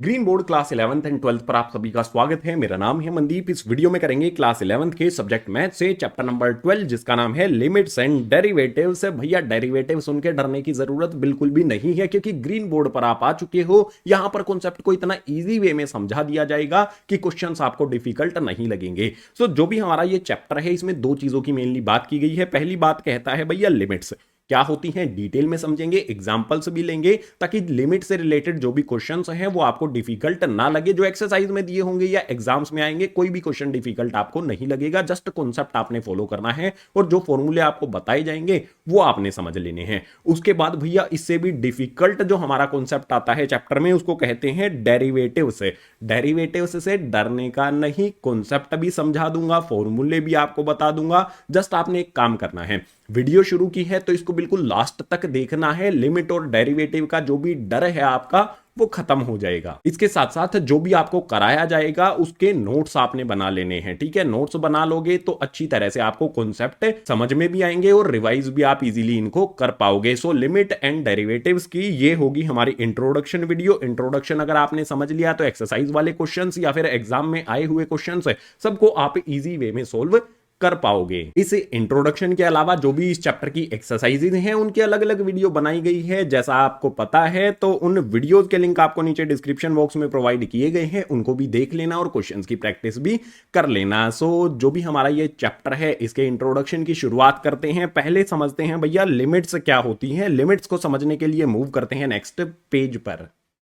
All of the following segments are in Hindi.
Green board class 11th and 12th पर आप सभी का स्वागत है। मेरा नाम है मनदीप। इस वीडियो में करेंगे क्लास 11th के सब्जेक्ट मैथ से चैप्टर नंबर 12 जिसका नाम है लिमिट्स एंड डेरिवेटिव्स। भैया डेरिवेटिव सुन के डरने की जरूरत बिल्कुल भी नहीं है क्योंकि ग्रीन बोर्ड पर आप आ चुके हो। यहां पर कॉन्सेप्ट को इतना इजी वे में समझा दिया जाएगा कि क्वेश्चंस आपको डिफिकल्ट नहीं लगेंगे। सो जो भी हमारा ये चैप्टर है इसमें दो चीजों की मेनली बात की गई है। पहली बात कहता है भैया लिमिट्स क्या होती हैं डिटेल में समझेंगे, एग्जांपल्स भी लेंगे ताकि लिमिट से रिलेटेड जो भी क्वेश्चंस हैं वो आपको डिफिकल्ट ना लगे। जो एक्सरसाइज में दिए होंगे या एग्जाम्स में आएंगे कोई भी क्वेश्चन डिफिकल्ट आपको नहीं लगेगा। जस्ट कॉन्सेप्ट आपने फॉलो करना है और जो फॉर्मूले आपको बताए जाएंगे वो आपने समझ लेने हैं। उसके बाद भैया इससे भी डिफिकल्ट जो हमारा कॉन्सेप्ट आता है चैप्टर में उसको कहते हैं डेरिवेटिव्स। डेरिवेटिव्स से डरने का नहीं, कॉन्सेप्ट भी समझा दूंगा, फॉर्मूले भी आपको बता दूंगा। जस्ट आपने एक काम करना है, वीडियो शुरू की है तो इसको बिल्कुल लास्ट तक देखना है। लिमिट और डेरिवेटिव का जो भी डर है आपका वो खत्म हो जाएगा। इसके साथ साथ जो भी आपको कराया जाएगा उसके नोट्स आपने बना लेने हैं, ठीक है। नोट्स बना लोगे तो अच्छी तरह से आपको कॉन्सेप्ट समझ में भी आएंगे और रिवाइज भी आप इजीली इनको कर पाओगे। सो लिमिट एंड डेरिवेटिव्स की ये होगी हमारी इंट्रोडक्शन वीडियो। इंट्रोडक्शन अगर आपने समझ लिया तो एक्सरसाइज वाले क्वेश्चंस या फिर एग्जाम में आए हुए क्वेश्चंस सबको आप इजी वे में सोल्व कर पाओगे। इस इंट्रोडक्शन के अलावा जो भी इस चैप्टर की एक्सरसाइजेज हैं उनकी अलग अलग वीडियो बनाई गई है। जैसा आपको पता है तो उन वीडियोस के लिंक आपको नीचे डिस्क्रिप्शन बॉक्स में प्रोवाइड किए गए हैं, उनको भी देख लेना और क्वेश्चंस की प्रैक्टिस भी कर लेना। सो जो भी हमारा ये चैप्टर है इसके इंट्रोडक्शन की शुरुआत करते हैं। पहले समझते हैं भैया लिमिट्स क्या होती हैं। लिमिट्स को समझने के लिए मूव करते हैं नेक्स्ट पेज पर।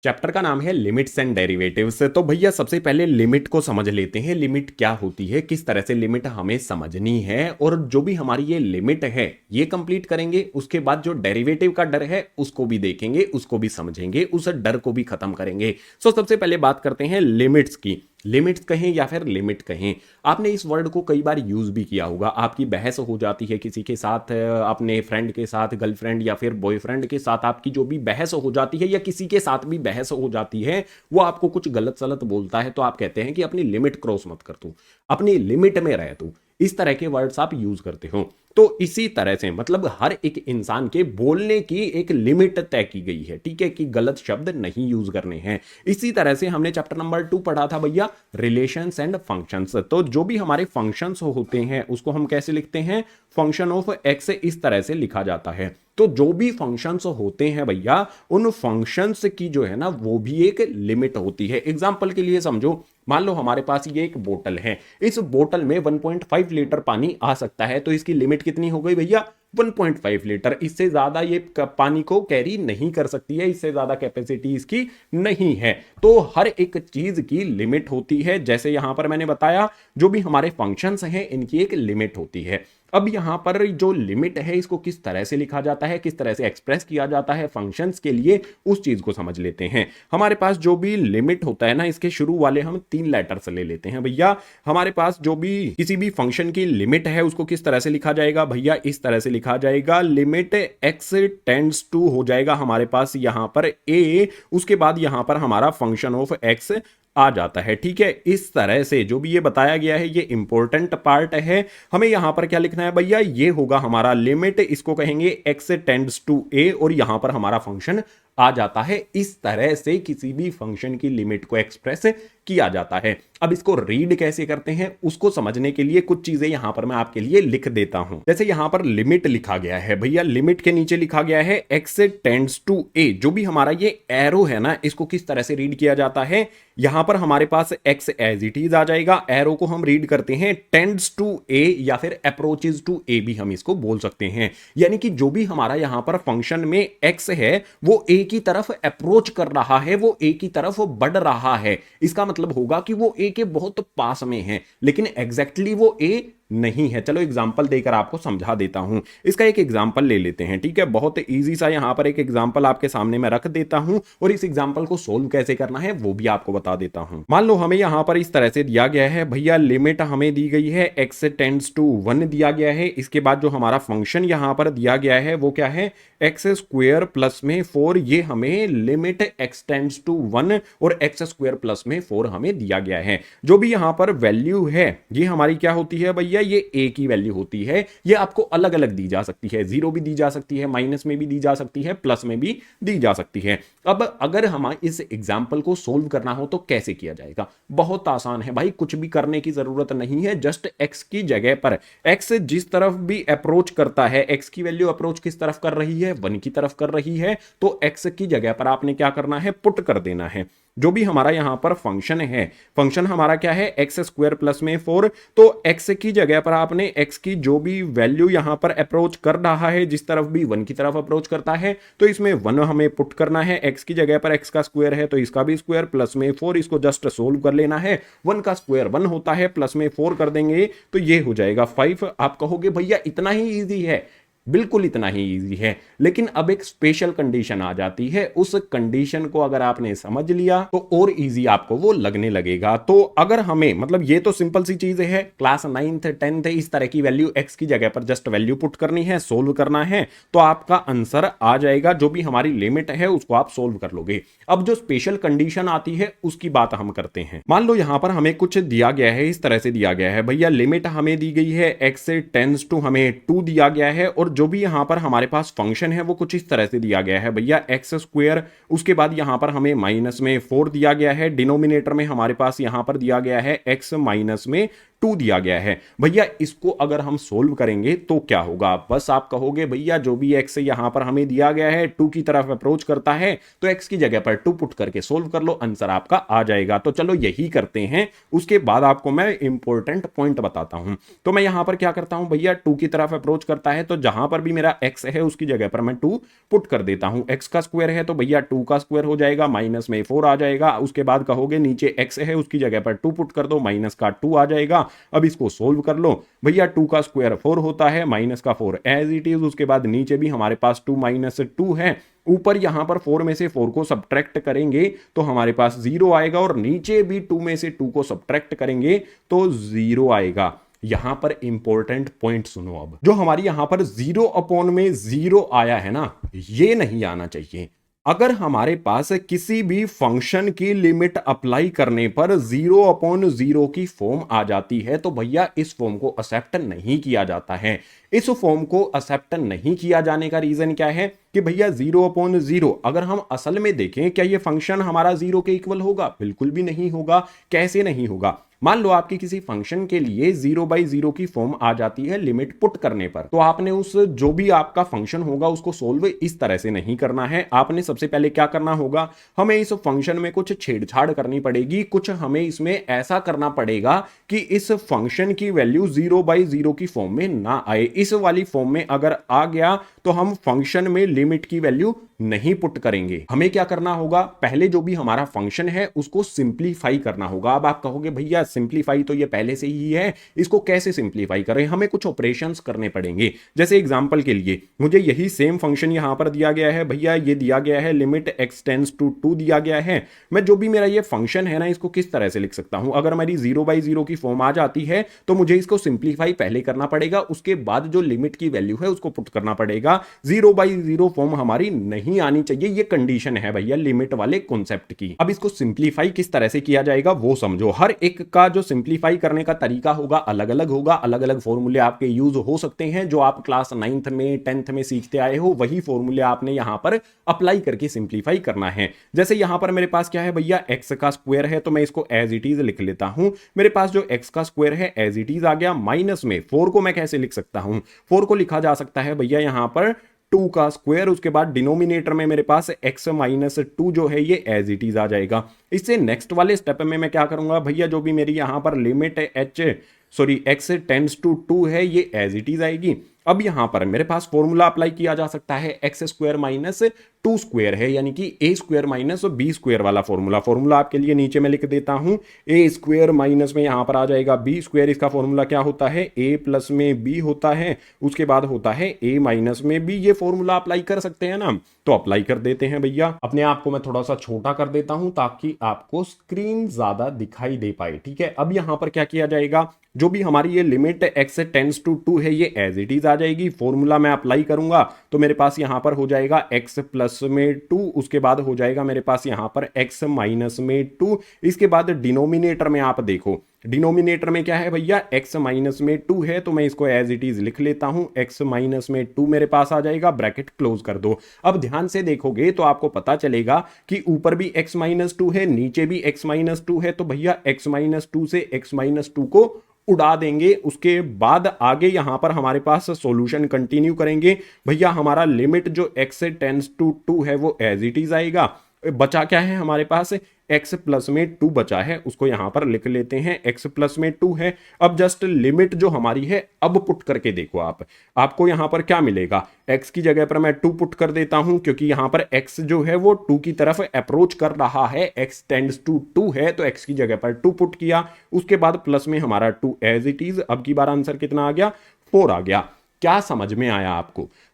चैप्टर का नाम है लिमिट्स एंड डेरिवेटिव्स। तो भैया सबसे पहले लिमिट को समझ लेते हैं। लिमिट क्या होती है, किस तरह से लिमिट हमें समझनी है और जो भी हमारी ये लिमिट है ये कंप्लीट करेंगे। उसके बाद जो डेरिवेटिव का डर है उसको भी देखेंगे, उसको भी समझेंगे, उस डर को भी खत्म करेंगे। सो सबसे पहले बात करते हैं लिमिट्स की। लिमिट्स कहें या फिर लिमिट कहें, आपने इस वर्ड को कई बार यूज भी किया होगा। आपकी बहस हो जाती है किसी के साथ, अपने फ्रेंड के साथ, गर्लफ्रेंड या फिर बॉयफ्रेंड के साथ आपकी जो भी बहस हो जाती है या किसी के साथ भी बहस हो जाती है, वो आपको कुछ गलत सलत बोलता है तो आप कहते हैं कि अपनी लिमिट क्रॉस मत कर तू, अपनी लिमिट में रह तू। इस तरह के वर्ड्स आप यूज करते हो। तो इसी तरह से मतलब हर एक इंसान के बोलने की एक लिमिट तय की गई है, ठीक है, कि गलत शब्द नहीं यूज करने हैं। इसी तरह से हमने चैप्टर नंबर 2 पढ़ा था भैया रिलेशंस एंड फंक्शंस। तो जो भी हमारे फंक्शंस होते हैं उसको हम कैसे लिखते हैं, फंक्शन ऑफ एक्स इस तरह से लिखा जाता है। तो जो भी फंक्शंस होते हैं भैया उन फंक्शंस की जो है ना वो भी एक लिमिट होती है। एग्जांपल के लिए समझो, मान लो हमारे पास ये एक बोतल है, इस बोतल में 1.5 लीटर पानी आ सकता है, तो इसकी लिमिट कितनी हो गई भैया, 1.5 लीटर। इससे ज्यादा ये पानी को कैरी नहीं कर सकती है, इससे ज्यादा कैपेसिटी इसकी नहीं है। तो हर एक चीज की लिमिट होती है। जैसे यहां पर मैंने बताया जो भी हमारे फंक्शंस हैं इनकी एक लिमिट होती है। अब यहां पर जो लिमिट है इसको किस तरह से लिखा जाता है, किस तरह से एक्सप्रेस किया जाता है फंक्शंस के लिए, उस चीज को समझ लेते हैं। हमारे पास जो भी लिमिट होता है ना इसके शुरू वाले हम 3 लेटर्स ले लेते हैं भैया। हमारे पास जो भी किसी भी फंक्शन की लिमिट है उसको किस तरह से लिखा जाएगा भैया, इस तरह से लिखा जाएगा। लिमिट एक्स टेंड्स टू हो जाएगा हमारे पास यहां पर ए, उसके बाद यहां पर हमारा फंक्शन ऑफ एक्स आ जाता है, ठीक है। इस तरह से जो भी ये बताया गया है ये इंपॉर्टेंट पार्ट है। हमें यहां पर क्या लिखना है भैया, ये होगा हमारा लिमिट, इसको कहेंगे एक्स टेंड्स टू ए और यहां पर हमारा फंक्शन आ जाता है। इस तरह से किसी भी फंक्शन की लिमिट को एक्सप्रेस किया जाता है। अब इसको रीड कैसे करते हैं उसको समझने के लिए कुछ चीजें यहां पर मैं आपके लिए लिख देता हूं। जैसे यहां पर लिमिट लिखा गया है भैया, लिमिट के नीचे लिखा गया है एक्स टेंड्स टू ए। जो भी हमारा ये एरो है ना इसको किस तरह से रीड किया जाता है, यहां पर हमारे पास एक्स एज इट इज आ जाएगा, एरो को हम रीड करते हैं टेंड्स टू ए या फिर अप्रोचेस टू ए भी हम इसको बोल सकते हैं। यानी कि जो भी हमारा यहां पर फंक्शन में एक्स है वो ए की तरफ अप्रोच कर रहा है, वो ए की तरफ बढ़ रहा है। इसका मतलब होगा कि वो ए के बहुत पास में है, लेकिन एग्जैक्टली वो ए नहीं है। चलो एग्जाम्पल देकर आपको समझा देता हूं। इसका एक एग्जाम्पल ले लेते हैं, ठीक है। बहुत इजी सा यहां पर एक एग्जाम्पल आपके सामने मैं रख देता हूं और इस एग्जाम्पल को सोल्व कैसे करना है वो भी आपको बता देता हूं। मान लो हमें यहां पर इस तरह से दिया गया है भैया, लिमिट हमें दी गई है एक्स टेंड्स टू 1 दिया गया है। इसके बाद जो हमारा फंक्शन यहां पर दिया गया है वो क्या है, एक्स स्क्वायर प्लस में 4। ये हमें लिमिट एक्स टेंड्स टू 1 और एक्स स्क्वायर प्लस में 4 हमें दिया गया है। जो भी यहां पर वैल्यू है ये हमारी क्या होती है भैया, भैया ये ए की वैल्यू होती है, ये आपको अलग अलग दी जा सकती है, जीरो भी दी जा सकती है, माइनस में भी दी जा सकती है, प्लस में भी दी जा सकती है। अब अगर हम इस एग्जाम्पल को सोल्व करना हो तो कैसे किया जाएगा? बहुत आसान है भाई, कुछ भी करने की जरूरत नहीं है, जस्ट एक्स की जगह पर एक्स जिस तरफ भी अप्रोच करता है, एक्स की वैल्यू अप्रोच किस तरफ कर रही है, 1 की तरफ कर रही है, तो एक्स की जगह पर आपने क्या करना है, पुट कर देना है। जो भी हमारा यहां पर फंक्शन है, फंक्शन हमारा क्या है, एक्स स्क्वायर प्लस में 4, तो एक्स की जगह पर आपने एक्स की जो भी वैल्यू यहां पर अप्रोच कर रहा है, जिस तरफ भी 1 की तरफ अप्रोच करता है, तो इसमें 1 हमें पुट करना है, एक्स की जगह पर एक्स का स्क्वायर है तो इसका भी स्क्वायर, प्लस में 4, इसको जस्ट सोल्व कर लेना है, 1 का स्क्वायर 1 होता है, प्लस में 4 कर देंगे तो ये हो जाएगा 5। आप कहोगे भैया इतना ही ईजी है, बिल्कुल इतना ही इजी है, लेकिन अब एक स्पेशल कंडीशन आ जाती है, उस कंडीशन को अगर आपने समझ लिया तो और इजी आपको वो लगने लगेगा। तो अगर हमें, मतलब ये तो सिंपल सी चीज है, क्लास 9th 10th इस तरह की वैल्यू एक्स की जगह पर जस्ट वैल्यू पुट करनी है, सोल्व करना है, तो आपका आंसर आ जाएगा, जो भी हमारी लिमिट है उसको आप सोल्व कर लोगे। अब जो स्पेशल कंडीशन आती है उसकी बात हम करते हैं। मान लो यहां पर हमें कुछ दिया गया है, इस तरह से दिया गया है भैया, लिमिट हमें दी गई है एक्स से टेंड्स टू हमें 2 दिया गया है, और जो भी यहां पर हमारे पास फंक्शन है वो कुछ इस तरह से दिया गया है भैया, एक्स स्क्वायर, उसके बाद यहां पर हमें माइनस में 4 दिया गया है, डिनोमिनेटर में हमारे पास यहां पर दिया गया है एक्स माइनस में 2 दिया गया है। भैया इसको अगर हम सोल्व करेंगे तो क्या होगा, बस आप कहोगे भैया जो भी एक्स यहां पर हमें दिया गया है 2 की तरफ अप्रोच करता है, तो एक्स की जगह पर 2 पुट करके सोल्व कर लो, आंसर आपका आ जाएगा। तो चलो यही करते हैं, उसके बाद आपको मैं इंपॉर्टेंट पॉइंट बताता हूं। तो मैं यहां पर क्या करता हूं भैया, 2 की तरफ अप्रोच करता है तो जहां पर भी मेरा एक्स है उसकी जगह पर मैं 2 पुट कर देता हूं। एक्स का स्क्वायर है तो भैया 2 का स्क्वायर हो जाएगा, माइनस में 4 आ जाएगा, उसके बाद कहोगे नीचे एक्स है उसकी जगह पर 2 पुट कर दो, माइनस का 2 आ जाएगा। अब इसको सोल्व कर लो भैया, 2 का स्क्वायर 4 होता है, माइनस का 4 एज इट इज, उसके बाद नीचे भी हमारे पास 2 माइनस 2 है, ऊपर यहां पर 4 में से 4 को सब्ट्रैक्ट करेंगे तो हमारे पास 0 आएगा, और नीचे भी 2 में से 2 को सब्ट्रैक्ट करेंगे तो 0 आएगा। यहां पर इंपॉर्टेंट पॉइंट सुनो, अब जो हमारी यहां पर 0 अपॉन में 0 आया है ना, ये नहीं आना चाहिए। अगर हमारे पास किसी भी फंक्शन की लिमिट अप्लाई करने पर 0 अपॉन 0 की फॉर्म आ जाती है तो भैया इस फॉर्म को एक्सेप्ट नहीं किया जाता है। इस फॉर्म को एक्सेप्ट नहीं किया जाने का रीजन क्या है कि भैया 0 अपॉन 0 अगर हम असल में देखें, क्या ये फंक्शन हमारा 0 के इक्वल होगा? बिल्कुल भी नहीं होगा। कैसे नहीं होगा? मान लो आपकी किसी फंक्शन के लिए 0/0 की फॉर्म आ जाती है लिमिट पुट करने पर, तो आपने उस जो भी आपका फंक्शन होगा उसको सोल्व इस तरह से नहीं करना है। आपने सबसे पहले क्या करना होगा, हमें इस फंक्शन में कुछ छेड़छाड़ करनी पड़ेगी, कुछ हमें इसमें ऐसा करना पड़ेगा कि इस फंक्शन की वैल्यू 0/0 की फॉर्म में ना आए। इस वाली फॉर्म में अगर आ गया तो हम फंक्शन में लिमिट की वैल्यू नहीं पुट करेंगे। हमें क्या करना होगा, पहले जो भी हमारा फंक्शन है उसको सिंप्लीफाई करना होगा। अब आप कहोगे भैया सिंप्लीफाई तो ये पहले से ही है, इसको कैसे सिंप्लीफाई करें? हमें कुछ ऑपरेशंस करने पड़ेंगे। जैसे एग्जांपल के लिए मुझे यही सेम फंक्शन यहां पर दिया गया है भैया, ये दिया गया है लिमिट x टेंड्स टू 2 दिया गया है। मैं जो भी मेरा ये फंक्शन है ना, इसको किस तरह से लिख सकता हूं? अगर मेरी 0/0 की फॉर्म आ जाती है तो मुझे इसको सिंप्लीफाई पहले करना पड़ेगा, उसके बाद जो लिमिट की वैल्यू है उसको पुट करना पड़ेगा। 0/0 फॉर्म हमारी नहीं आनी चाहिए, ये कंडीशन है भैया लिमिट वाले कॉन्सेप्ट की। अब इसको सिंप्लीफाई किस तरह से किया जाएगा वो समझो। हर एक का जो सिंप्लीफाई करने का तरीका होगा अलग अलग होगा, अलग अलग फॉर्मूले आपके यूज हो सकते हैं। जो आप क्लास 9th में 10th में सीखते आए हो वही फॉर्मूले आपने यहां पर अप्लाई करके सिंप्लीफाई करना है। जैसे यहां पर मेरे पास क्या है भैया, एक्स का स्क्वायर है तो मैं इसको एज इट इज लिख लेता हूं। मेरे पास जो एक्स का स्क्वायर है एज इट इज आ गया, माइनस में 4 को मैं कैसे लिख सकता हूं? 4 को लिखा जा सकता है भैया यहां पर 2 का स्क्वायर, उसके बाद डिनोमिनेटर में मेरे पास x माइनस 2 जो है ये एज इट इज आ जाएगा। इससे नेक्स्ट वाले स्टेप में मैं क्या करूंगा भैया, जो भी मेरी यहां पर लिमिट x टेंड्स टू 2 है ये एज इट इज आएगी। अब यहां पर मेरे पास फॉर्मूला अप्लाई किया जा सकता है, एक्स स्क्वायर माइनस 2 स्क्वायर है, यानी कि ए स्क्वायर माइनस बी स्क्वायर वाला फॉर्मूला आपके लिए नीचे में लिख देता हूं। ए स्क्वायर माइनस में यहां पर आ जाएगा बी स्क्वायर, इसका फॉर्मूला क्या होता है, ए प्लस में बी होता है, उसके बाद होता है ए माइनस में बी। ये फॉर्मूला अप्लाई कर सकते हैं ना, तो अप्लाई कर देते हैं भैया। अपने आप को मैं थोड़ा सा छोटा कर देता हूं ताकि आपको स्क्रीन ज्यादा दिखाई दे पाए, ठीक है। अब यहां पर क्या किया जाएगा, जो भी हमारी ये लिमिट x टेंड्स टू 2 है ये एज इट इज आ जाएगी। फॉर्मूला मैं अप्लाई करूंगा तो मेरे पास यहां पर हो जाएगा x प्लस में 2, उसके बाद हो जाएगा मेरे पास यहां पर x माइनस में 2। इसके बाद डिनोमिनेटर में आप देखो, डिनोमिनेटर में क्या है भैया, x माइनस में 2 है, तो मैं इसको एज इट इज लिख लेता हूं, x माइनस में 2 मेरे पास आ जाएगा, ब्रैकेट क्लोज कर दो। अब ध्यान से देखोगे तो आपको पता चलेगा कि ऊपर भी x माइनस 2 है, नीचे भी x माइनस 2 है, तो भैया x माइनस 2 से x माइनस 2 को उड़ा देंगे। उसके बाद आगे यहां पर हमारे पास सॉल्यूशन कंटिन्यू करेंगे। भैया हमारा लिमिट जो x से टेंड्स टू 2 है वो एज इट इज आएगा। बचा क्या है हमारे पास, x प्लस में 2 बचा है, उसको यहां पर लिख लेते हैं, x प्लस में 2 है। अब जस्ट लिमिट जो हमारी है अब पुट करके देखो आपको यहां पर क्या मिलेगा, x की जगह पर मैं 2 पुट कर देता हूं, क्योंकि यहां पर x जो है वो 2 की तरफ अप्रोच कर रहा है, x टेंड्स टू 2 है, तो x की जगह पर 2 पुट किया, उसके बाद प्लस में हमारा 2 एज इट इज। अब की बार आंसर कितना आ गया, 4 आ गया। क्या समझ में आया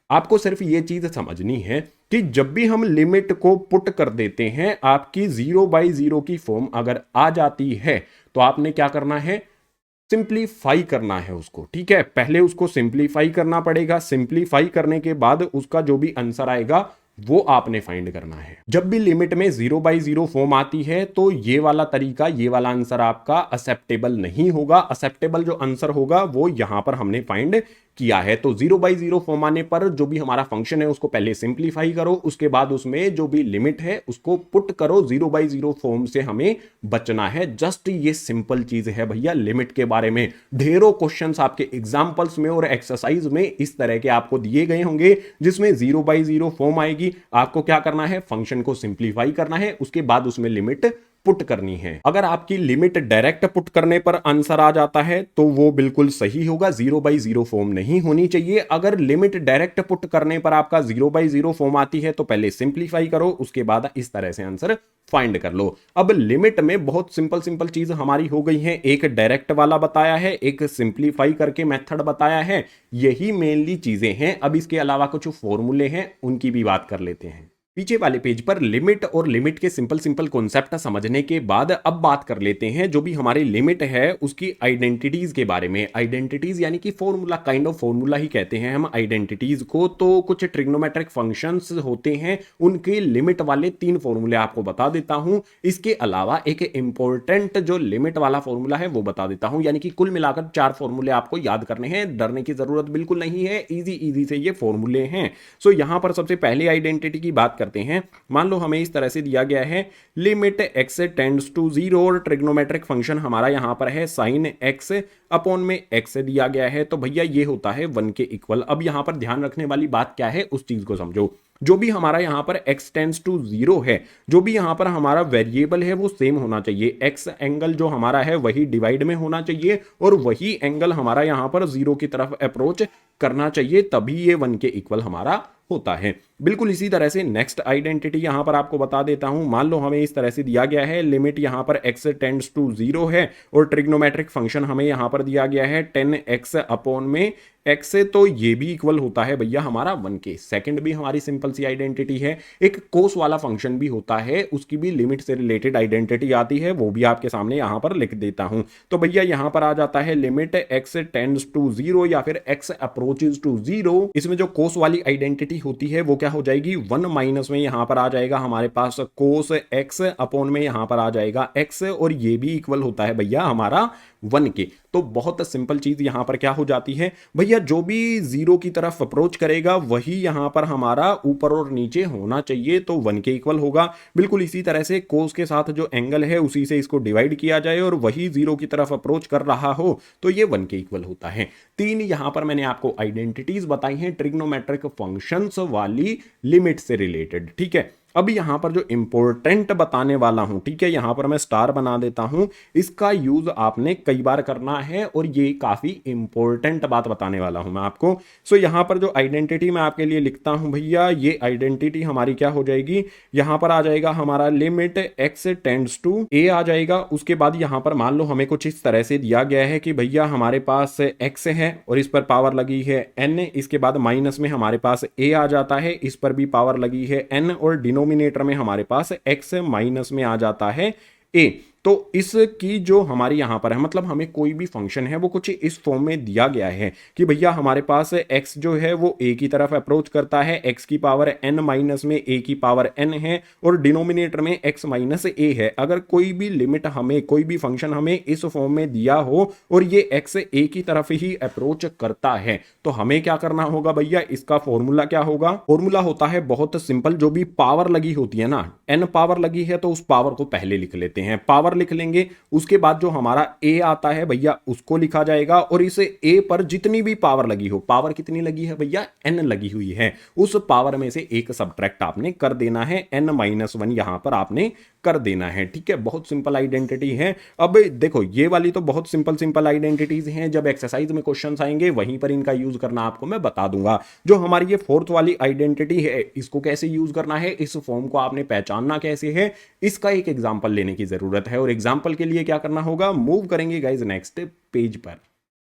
आपको सिर्फ ये चीज समझनी है कि जब भी हम लिमिट को पुट कर देते हैं, आपकी 0/0 की फॉर्म अगर आ जाती है तो आपने क्या करना है, सिंप्लीफाई करना है उसको। ठीक है, पहले उसको सिंप्लीफाई करना पड़ेगा, सिंप्लीफाई करने के बाद उसका जो भी आंसर आएगा वो आपने फाइंड करना है। जब भी लिमिट में 0/0 फॉर्म आती है तो ये वाला तरीका, ये वाला आंसर आपका एक्सेप्टेबल नहीं होगा। एक्सेप्टेबल जो आंसर होगा वो यहां पर हमने फाइंड किया है। तो 0/0 फॉर्म आने पर जो भी हमारा फंक्शन है उसको पहले सिंप्लीफाई करो, उसके बाद उसमें जो भी लिमिट है उसको पुट करो। 0/0 फॉर्म से हमें बचना है। जस्ट ये सिंपल चीज है भैया लिमिट के बारे में। ढेरों क्वेश्चंस आपके एग्जांपल्स में और एक्सरसाइज में इस तरह के आपको दिए गए होंगे जिसमें 0/0 फॉर्म आएगी। आपको क्या करना है, फंक्शन को सिंप्लीफाई करना है, उसके बाद उसमें लिमिट पुट करनी है। अगर आपकी लिमिट डायरेक्ट पुट करने पर आंसर आ जाता है तो वो बिल्कुल सही होगा, 0/0 फॉर्म नहीं होनी चाहिए। अगर लिमिट डायरेक्ट पुट करने पर आपका 0/0 फॉर्म आती है तो पहले सिंप्लीफाई करो, उसके बाद इस तरह से आंसर फाइंड कर लो। अब लिमिट में बहुत सिंपल चीज हमारी हो गई है, एक डायरेक्ट वाला बताया है, एक सिंप्लीफाई करके मेथड बताया है, यही मेनली चीजें हैं। अब इसके अलावा कुछ फॉर्मूले हैं, उनकी भी बात कर लेते हैं। पीछे वाले पेज पर लिमिट और लिमिट के सिंपल कॉन्सेप्ट समझने के बाद अब बात कर लेते हैं जो भी हमारी लिमिट है उसकी आइडेंटिटीज के बारे में। आइडेंटिटीज यानी कि फॉर्मूला, काइंड ऑफ फॉर्मूला ही कहते हैं हम आइडेंटिटीज को। तो कुछ ट्रिग्नोमेट्रिक फंक्शंस होते हैं, उनके लिमिट वाले 3 फॉर्मूले आपको बता देता हूं। इसके अलावा एक इंपॉर्टेंट जो लिमिट वाला फॉर्मूला है वो बता देता हूं। यानी कि कुल मिलाकर 4 फॉर्मूले आपको याद करने हैं, डरने की जरूरत बिल्कुल नहीं है, इजी से ये फॉर्मूले हैं। सो यहां पर सबसे पहले आइडेंटिटी की बात करते हैं। मान लो हमें इस तरह से दिया गया है लिमिट x टेंड्स टू 0 और ट्रिग्नोमेट्रिक फंक्शन हमारा यहां पर है sin x अपॉन में x दिया गया है, तो भैया ये होता है 1 के इक्वल। अब यहां पर ध्यान रखने वाली बात क्या है उस चीज को समझो। जो भी हमारा यहां पर x टेंड्स टू 0 है, जो भी यहां पर हमारा वेरिएबल है वो सेम होना चाहिए। x एंगल जो हमारा है वही डिवाइड में होना चाहिए और वही एंगल हमारा यहां पर 0 की तरफ अप्रोच करना चाहिए, तभी ये 1 के इक्वल हमारा होता है। बिल्कुल इसी तरह से नेक्स्ट आइडेंटिटी यहां पर आपको बता देता हूं। मान लो हमें इस तरह से दिया गया है लिमिट यहां पर x टेंड्स टू 0 है और ट्रिग्नोमेट्रिक फंक्शन हमें यहां पर दिया गया है 10x अपॉन में x, तो ये भी इक्वल होता है भैया हमारा 1 के। सेकंड भी हमारी सिंपल सी आइडेंटिटी है। एक कोस वाला फंक्शन भी होता है, उसकी भी लिमिट से रिलेटेड आइडेंटिटी आती है, वो भी आपके सामने यहां पर लिख देता हूं। तो भैया यहां पर आ जाता है लिमिट x टेंड्स टू 0 या फिर x अप्रोचेस टू 0। इसमें जो कोस वाली आइडेंटिटी होती है वो क्या हो जाएगी, 1 माइनस में यहां पर आ जाएगा हमारे पास कोस x अपॉन में यहां पर आ जाएगा x, और ये भी इक्वल होता है भैया हमारा 1 के। तो बहुत सिंपल चीज यहां पर क्या हो जाती है भैया, जो भी 0 की तरफ अप्रोच करेगा वही यहां पर हमारा ऊपर और नीचे होना चाहिए, तो 1 के इक्वल होगा। बिल्कुल इसी तरह से कोस के साथ जो एंगल है उसी से इसको डिवाइड किया जाए और वही 0 की तरफ अप्रोच कर रहा हो तो ये 1 के इक्वल होता है। 3 यहां पर मैंने आपको आइडेंटिटीज बताई हैं ट्रिग्नोमेट्रिक फंक्शंस वाली लिमिट से रिलेटेड। ठीक है, अब यहां पर जो इंपॉर्टेंट बताने वाला हूं, ठीक है, यहां पर मैं स्टार बना देता हूं, इसका यूज आपने कई बार करना है और ये काफी इंपॉर्टेंट बात बताने वाला हूं मैं आपको। सो यहां पर जो आइडेंटिटी मैं आपके लिए लिखता हूं भैया, ये आइडेंटिटी हमारी क्या हो जाएगी, यहां पर आ जाएगा हमारा limit x tends to a आ जाएगा। उसके बाद यहां पर मान लो हमें कुछ इस तरह से दिया गया है कि भैया हमारे पास x है और इस पर पावर लगी है n, इसके बाद माइनस में हमारे पास a आ जाता है, इस पर भी पावर लगी है n, और डिनोमिनेटर में हमारे पास x माइनस में आ जाता है a। तो इसकी जो हमारी यहाँ पर है, मतलब हमें कोई भी फंक्शन है वो कुछ इस फॉर्म में दिया गया है कि भैया हमारे पास x जो है वो a की तरफ अप्रोच करता है, x की पावर n माइनस में a की पावर n है और डिनोमिनेटर में x माइनस a है। अगर कोई भी लिमिट हमें, कोई भी फंक्शन हमें इस फॉर्म में दिया हो और ये x a की तरफ ही अप्रोच करता है तो हमें क्या करना होगा भैया, इसका फॉर्मूला क्या होगा? फॉर्मूला होता है बहुत सिंपल, जो भी पावर लगी होती है ना, n पावर लगी है तो उस पावर को पहले लिख लेते हैं, पावर लिख लेंगे, उसके बाद जो हमारा a आता है भैया उसको लिखा जाएगा और इस a पर जितनी भी पावर लगी हो, पावर कितनी लगी है भैया, n लगी हुई है, उस पावर में से एक सब्ट्रैक्ट आपने कर देना है, n माइनस वन यहां पर आपने कर देना है। ठीक है, बहुत सिंपल आइडेंटिटी है। अब देखो ये वाली तो बहुत सिंपल सिंपल आइडेंटिटीज हैं, जब एक्सरसाइज में क्वेश्चंस आएंगे वहीं पर इनका यूज करना आपको मैं बता दूंगा। जो हमारी ये फोर्थ वाली आइडेंटिटी है इसको कैसे यूज करना है, इस फॉर्म को आपने पहचानना कैसे है, इसका एक एग्जांपल लेने की जरूरत है। और एग्जांपल के लिए क्या करना होगा, मूव करेंगे गाइज नेक्स्ट पेज पर।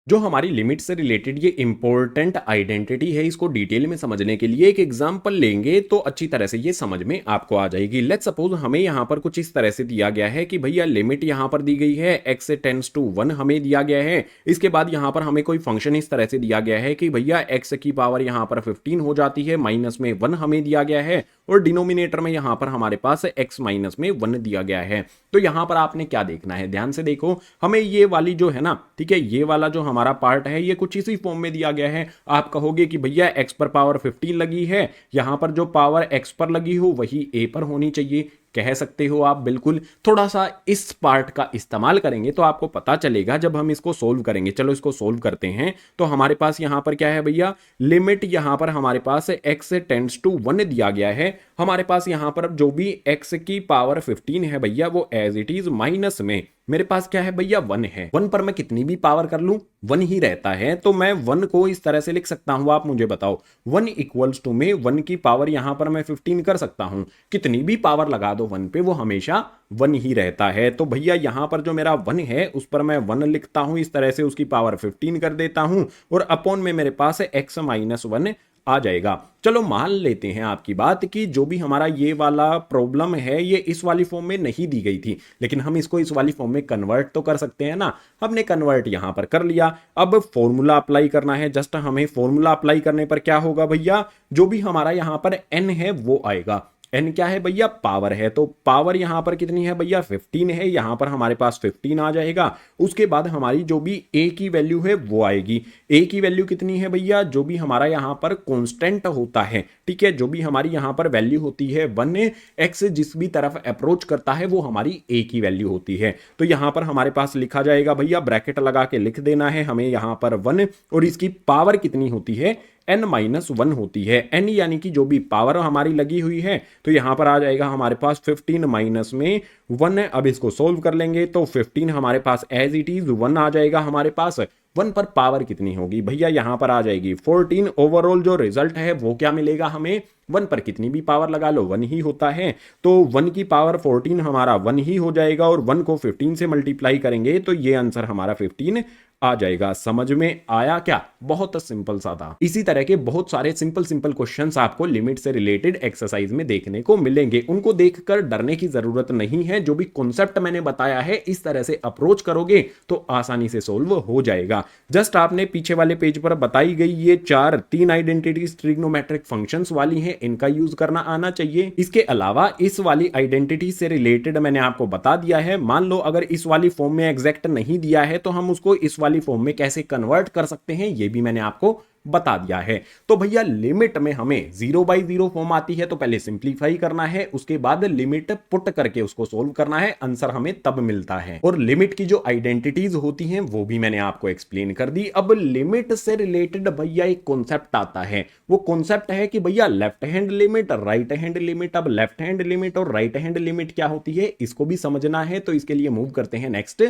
जो हमारी लिमिट से रिलेटेड ये इंपॉर्टेंट आइडेंटिटी है, इसको डिटेल में समझने के लिए एक एग्जांपल लेंगे तो अच्छी तरह से ये समझ में आपको आ जाएगी। लेट्स सपोज हमें यहाँ पर कुछ इस तरह से दिया गया है कि भैया लिमिट यहाँ पर दी गई है, x टेंड्स टू 1 हमें दिया गया है। इसके बाद यहाँ पर हमें कोई फंक्शन इस तरह से दिया गया है कि भैया x की पावर यहाँ पर 15 हो जाती है, माइनस में 1 हमें दिया गया है और डिनोमिनेटर में यहाँ पर हमारे पास x माइनस में 1 दिया गया है। तो यहाँ पर आपने क्या देखना है, ध्यान से देखो, हमें ये वाली जो है ना, ठीक है, ये वाला जो हमारा पार्ट है ये कुछ इसी फॉर्म में दिया गया है। आप कहोगे कि भैया x पर पावर 15 लगी है, यहां पर जो पावर x पर लगी हो वही a पर होनी चाहिए, कह सकते हो आप। बिल्कुल, थोड़ा सा इस पार्ट का इस्तेमाल करेंगे तो आपको पता चलेगा जब हम इसको सोल्व करेंगे। चलो इसको सोल्व करते हैं। तो हमारे पास यहां पर क्या है भैया, लिमिट यहां पर हमारे पास x टेंड्स टू 1 दिया गया है। हमारे पास यहां पर जो भी x की पावर 15 है भैया वो एज इट इज माइनस में मेरे पास क्या है भैया 1 है। 1 पर मैं कितनी भी पावर कर लूं 1 ही रहता है, तो मैं 1 को इस तरह से लिख सकता हूं। आप मुझे बताओ 1 इक्वल्स टू में 1 की पावर यहां पर मैं 15 कर सकता हूं, कितनी भी पावर लगा दो 1 पे वो हमेशा 1 ही रहता है। तो भैया यहां पर जो मेरा 1 है उस पर मैं 1 लिखता हूं, इस तरह से उसकी पावर 15 कर देता हूं और अपॉन में मेरे पास x माइनस 1 आ जाएगा। चलो मान लेते हैं आपकी बात कि जो भी हमारा ये वाला प्रॉब्लम है ये इस वाली फॉर्म में नहीं दी गई थी, लेकिन हम इसको इस वाली फॉर्म में कन्वर्ट तो कर सकते हैं ना। हमने कन्वर्ट यहां पर कर लिया, अब फॉर्मूला अप्लाई करना है। जस्ट हमें फॉर्मूला अप्लाई करने पर क्या होगा भैया, जो भी हमारा यहां पर n है वो आएगा। n क्या है भैया, पावर है, तो पावर यहां पर कितनी है भैया 15 है, यहां पर हमारे पास 15 आ जाएगा। उसके बाद हमारी जो भी a की वैल्यू है वो आएगी। a की वैल्यू कितनी है भैया, जो भी हमारा यहां पर कांस्टेंट होता है, ठीक है, जो भी हमारी यहां पर वैल्यू होती है 1, x जिस भी तरफ अप्रोच करता है वो हमारी a की वैल्यू होती है। तो यहां पर हमारे पास लिखा जाएगा भैया, ब्रैकेट लगा के लिख देना है हमें यहां पर 1 और इसकी पावर कितनी होती है n माइनस 1 होती है। n यानी कि जो भी पावर हमारी लगी हुई है, तो यहां पर आ जाएगा हमारे पास 15 माइनस में 1 है। अब इसको सोल्व कर लेंगे तो 15 हमारे पास एज इट इज 1 आ जाएगा हमारे पास। 1 पर पावर कितनी होगी भैया, यहां पर आ जाएगी 14। ओवरऑल जो रिजल्ट है वो क्या मिलेगा हमें, 1 पर कितनी भी पावर लगा लो 1 ही होता है, तो 1 की पावर 14 हमारा 1 ही हो जाएगा और 1 को 15 से मल्टीप्लाई करेंगे तो ये आंसर हमारा 15 आ जाएगा। समझ में आया क्या, बहुत सिंपल सा था। इसी तरह के बहुत सारे सिंपल सिंपल क्वेश्चंस आपको लिमिट से रिलेटेड एक्सरसाइज में देखने को मिलेंगे, उनको देखकर डरने की जरूरत नहीं है। जो भी कॉन्सेप्ट मैंने बताया है इस तरह से अप्रोच करोगे तो आसानी से सोल्व हो जाएगा। जस्ट आपने पीछे वाले पेज पर बताई गई ये 3 आइडेंटिटीज ट्रिग्नोमेट्रिक फंक्शंस वाली हैं, इनका यूज करना आना चाहिए। इसके अलावा इस वाली आइडेंटिटी से रिलेटेड मैंने आपको बता दिया है। मान लो अगर इस वाली फॉर्म में एग्जैक्ट नहीं दिया है तो हम उसको इस वाली फॉर्म में कैसे कन्वर्ट कर सकते हैं ये भी मैंने आपको बता दिया है। तो भैया लिमिट में हमें 0/0 फॉर्म आती है तो पहले सिंप्लीफाई करना है, उसके बाद लिमिट पुट करके उसको सोल्व करना है, आंसर हमें तब मिलता है। और लिमिट की जो आइडेंटिटीज होती हैं वो भी मैंने आपको एक्सप्लेन कर दी। अब लिमिट से रिलेटेड भैया एक कॉन्सेप्ट आता है, वो कॉन्सेप्ट है कि भैया left hand limit, right hand limit. अब लेफ्ट हैंड लिमिट और राइट हैंड लिमिट क्या होती है इसको भी समझना है, तो इसके लिए मूव करते हैं नेक्स्ट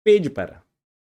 पेज पर।